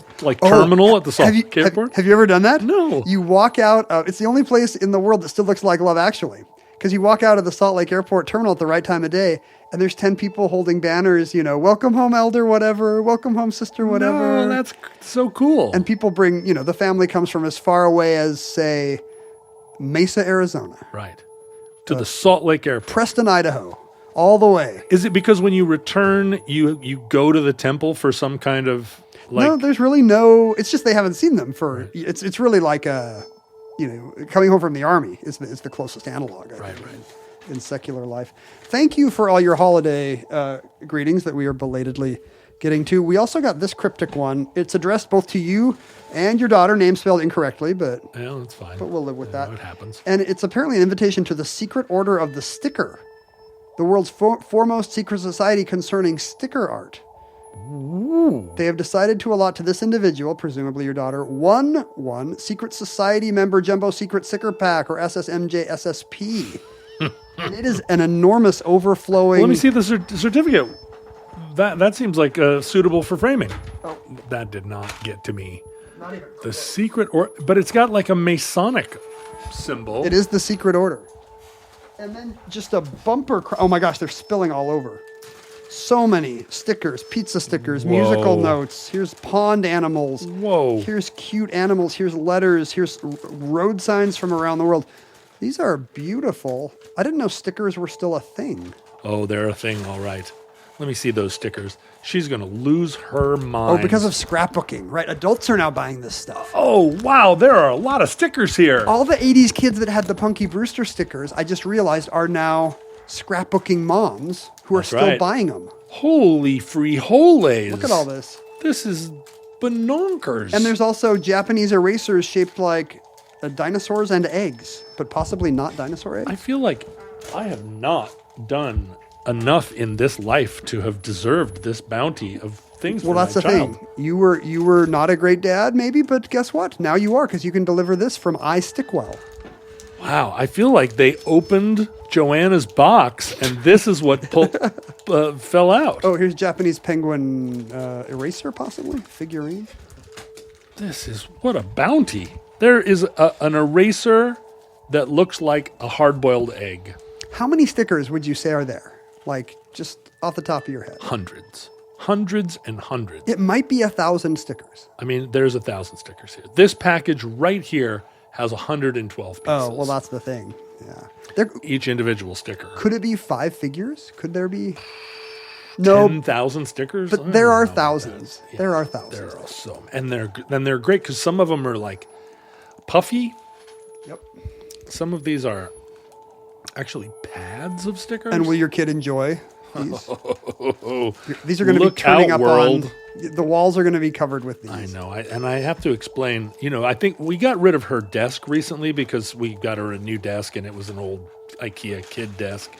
terminal at the Salt Lake Airport? Have you ever done that? No. You walk out. It's the only place in the world that still looks like Love Actually. Because you walk out of the Salt Lake Airport terminal at the right time of day, and there's 10 people holding banners, welcome home, elder, whatever, welcome home, sister, whatever. No, that's so cool. And people bring, the family comes from as far away as, say, Mesa, Arizona. Right. To the Salt Lake Airport. Preston, Idaho. All the way. Is it because when you return, you go to the temple for some kind of No, there's really no. It's just they haven't seen them for. Right. It's really like coming home from the army is the closest analog. I think, in secular life. Thank you for all your holiday greetings that we are belatedly getting to. We also got this cryptic one. It's addressed both to you and your daughter, name spelled incorrectly, but yeah, that's fine. But we'll live with that. It happens. And it's apparently an invitation to the Secret Order of the Sticker, the world's foremost secret society concerning sticker art. Ooh. They have decided to allot to this individual, presumably your daughter, one secret society member jumbo secret sticker pack, or SSMJ SSP. And it is an enormous overflowing. Let me see the certificate. That seems like suitable for framing. Oh, that did not get to me. Not even the secret but it's got like a Masonic symbol. It is the Secret Order. And then just a bumper. Oh my gosh, they're spilling all over. So many stickers, pizza stickers, musical notes. Here's pond animals. Whoa. Here's cute animals. Here's letters. Here's road signs from around the world. These are beautiful. I didn't know stickers were still a thing. Oh, they're a thing, all right. Let me see those stickers. She's going to lose her mind. Oh, because of scrapbooking, right? Adults are now buying this stuff. Oh, wow. There are a lot of stickers here. All the 80s kids that had the Punky Brewster stickers, I just realized, are now scrapbooking moms who are still buying them. Holy frijoles. Look at all this. This is banonkers. And there's also Japanese erasers shaped like dinosaurs and eggs, but possibly not dinosaur eggs. I feel like I have not done enough in this life to have deserved this bounty of things. Well, that's the thing. You were not a great dad, maybe, but guess what? Now you are, because you can deliver this from iStickwell. Wow, I feel like they opened Joanna's box, and this is what fell out. Oh, here's Japanese penguin eraser, possibly figurine. This is what a bounty. There is an eraser that looks like a hard-boiled egg. How many stickers would you say are there? Like, just off the top of your head. Hundreds and hundreds. It might be 1,000 stickers. I mean, there's 1,000 stickers here. This package right here has 112 pieces. Oh, well, that's the thing. Yeah. Each individual sticker. Could it be 5 figures? Could there be? No. 10,000 stickers? But there are thousands. Yeah, there are thousands. There are so many. And they're great because some of them are like puffy. Yep. Some of these are actually pads of stickers. And will your kid enjoy these? These are going to be turning up world. On... The walls are going to be covered with these. I know. And I have to explain, I think we got rid of her desk recently because we got her a new desk and it was an old IKEA kid desk.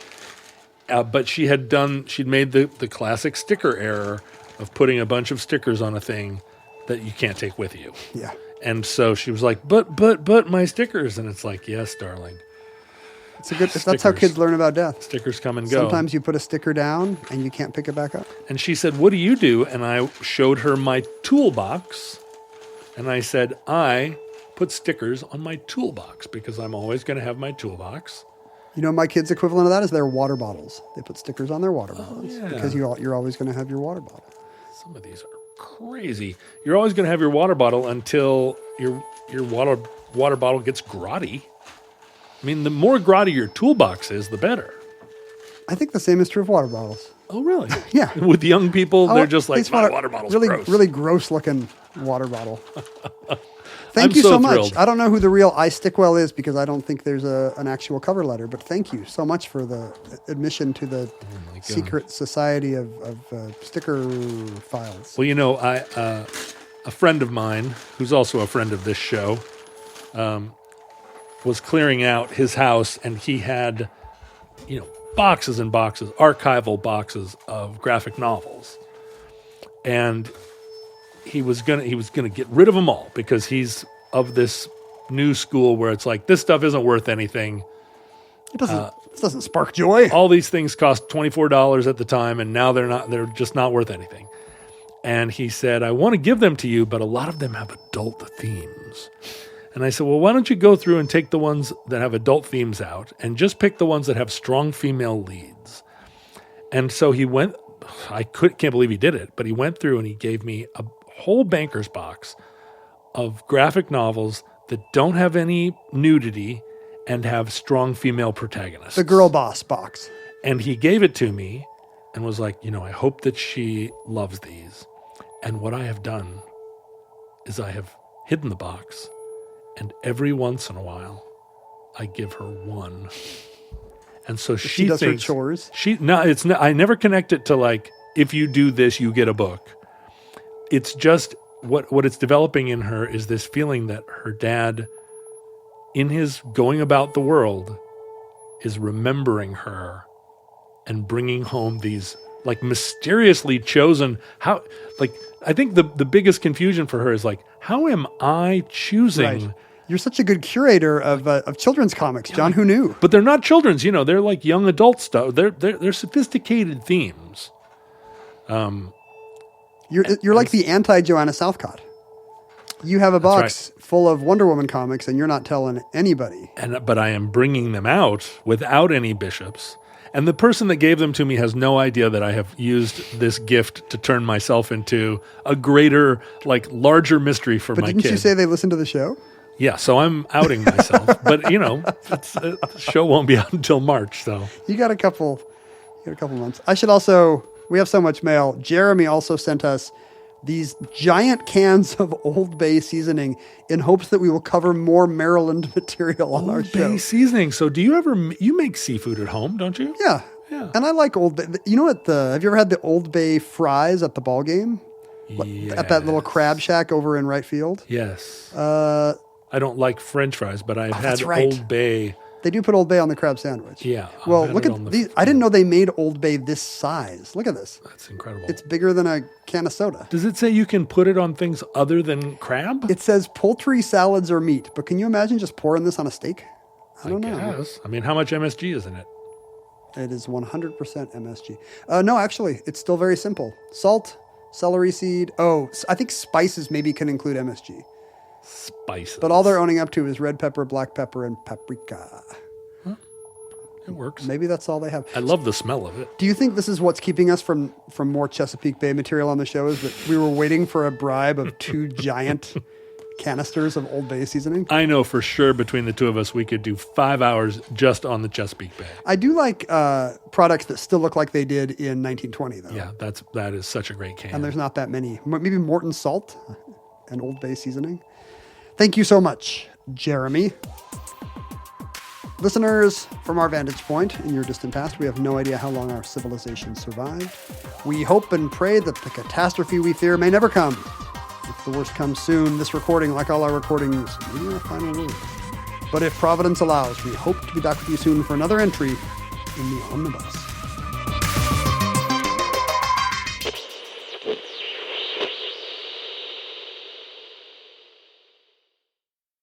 But she'd made the classic sticker error of putting a bunch of stickers on a thing that you can't take with you. Yeah. And so she was like, but my stickers. And it's like, yes, darling. That's how kids learn about death. Stickers come and go. Sometimes you put a sticker down and you can't pick it back up. And she said, "What do you do?" And I showed her my toolbox. And I said, I put stickers on my toolbox because I'm always going to have my toolbox. You know, my kids' equivalent of that is their water bottles. They put stickers on their water bottles because you're always going to have your water bottle. Some of these are crazy. You're always going to have your water bottle until your water bottle gets grotty. I mean, the more grotty your toolbox is, the better. I think the same is true of water bottles. Oh, really? Yeah. With young people, they're just like, my water bottle's gross. Really gross-looking water bottle. Thank you so much. Thrilled. I don't know who the real I Stickwell is because I don't think there's an actual cover letter, but thank you so much for the admission to the secret society of sticker files. Well, you know, a friend of mine, who's also a friend of this show, was clearing out his house, and he had, boxes and boxes, archival boxes of graphic novels. And he was gonna get rid of them all because he's of this new school where it's like, this stuff isn't worth anything. It doesn't spark joy. All these things cost $24 at the time, and now they're just not worth anything. And he said, I want to give them to you, but a lot of them have adult themes. And I said, well, why don't you go through and take the ones that have adult themes out and just pick the ones that have strong female leads. And so he went, can't believe he did it, but he went through and he gave me a whole banker's box of graphic novels that don't have any nudity and have strong female protagonists. The girl boss box. And he gave it to me and was like, I hope that she loves these. And what I have done is I have hidden the box, and every once in a while I give her one. And so she does thinks her chores. I never connect it to like, if you do this, you get a book. It's just what it's developing in her is this feeling that her dad, in his going about the world, is remembering her and bringing home these like mysteriously chosen. I think the biggest confusion for her is like, how am I choosing? Right. You're such a good curator of children's comics, John. Who knew? But they're not children's. They're like young adult stuff. They're sophisticated themes. You're like the anti-Joanna Southcott. You have a box full of Wonder Woman comics, and you're not telling anybody. But I am bringing them out without any bishops. And the person that gave them to me has no idea that I have used this gift to turn myself into a greater, larger mystery for my kid. But didn't you say they listen to the show? Yeah, so I'm outing myself. But, the show won't be out until March, so. You got a couple months. We have so much mail. Jeremy also sent us these giant cans of Old Bay seasoning in hopes that we will cover more Maryland material on our show. Old Bay seasoning. So do you make seafood at home, don't you? Yeah. And I like Old Bay. You know what? Have you ever had the Old Bay fries at the ball game? Yes. At that little crab shack over in right field? Yes. I don't like French fries, but I've had Old Bay. They do put Old Bay on the crab sandwich. Yeah. Well, look at these. I didn't know they made Old Bay this size. Look at this. That's incredible. It's bigger than a can of soda. Does it say you can put it on things other than crab? It says poultry, salads, or meat. But can you imagine just pouring this on a steak? I don't know. Guess. I mean, how much MSG is in it? It is 100% MSG. No, actually, it's still very simple. Salt, celery seed. Oh, I think spices maybe can include MSG. Spices. But all they're owning up to is red pepper, black pepper, and paprika. It works. Maybe that's all they have. I love the smell of it. Do you think this is what's keeping us from more Chesapeake Bay material on the show, is that we were waiting for a bribe of 2 giant canisters of Old Bay seasoning? I know for sure between the two of us, we could do 5 hours just on the Chesapeake Bay. I do like products that still look like they did in 1920, though. Yeah, that is such a great can. And there's not that many. Maybe Morton salt and Old Bay seasoning. Thank you so much, Jeremy. Listeners, from our vantage point in your distant past, we have no idea how long our civilization survived. We hope and pray that the catastrophe we fear may never come. If the worst comes soon, this recording, like all our recordings, may be our final word. But if Providence allows, we hope to be back with you soon for another entry in the Omnibus.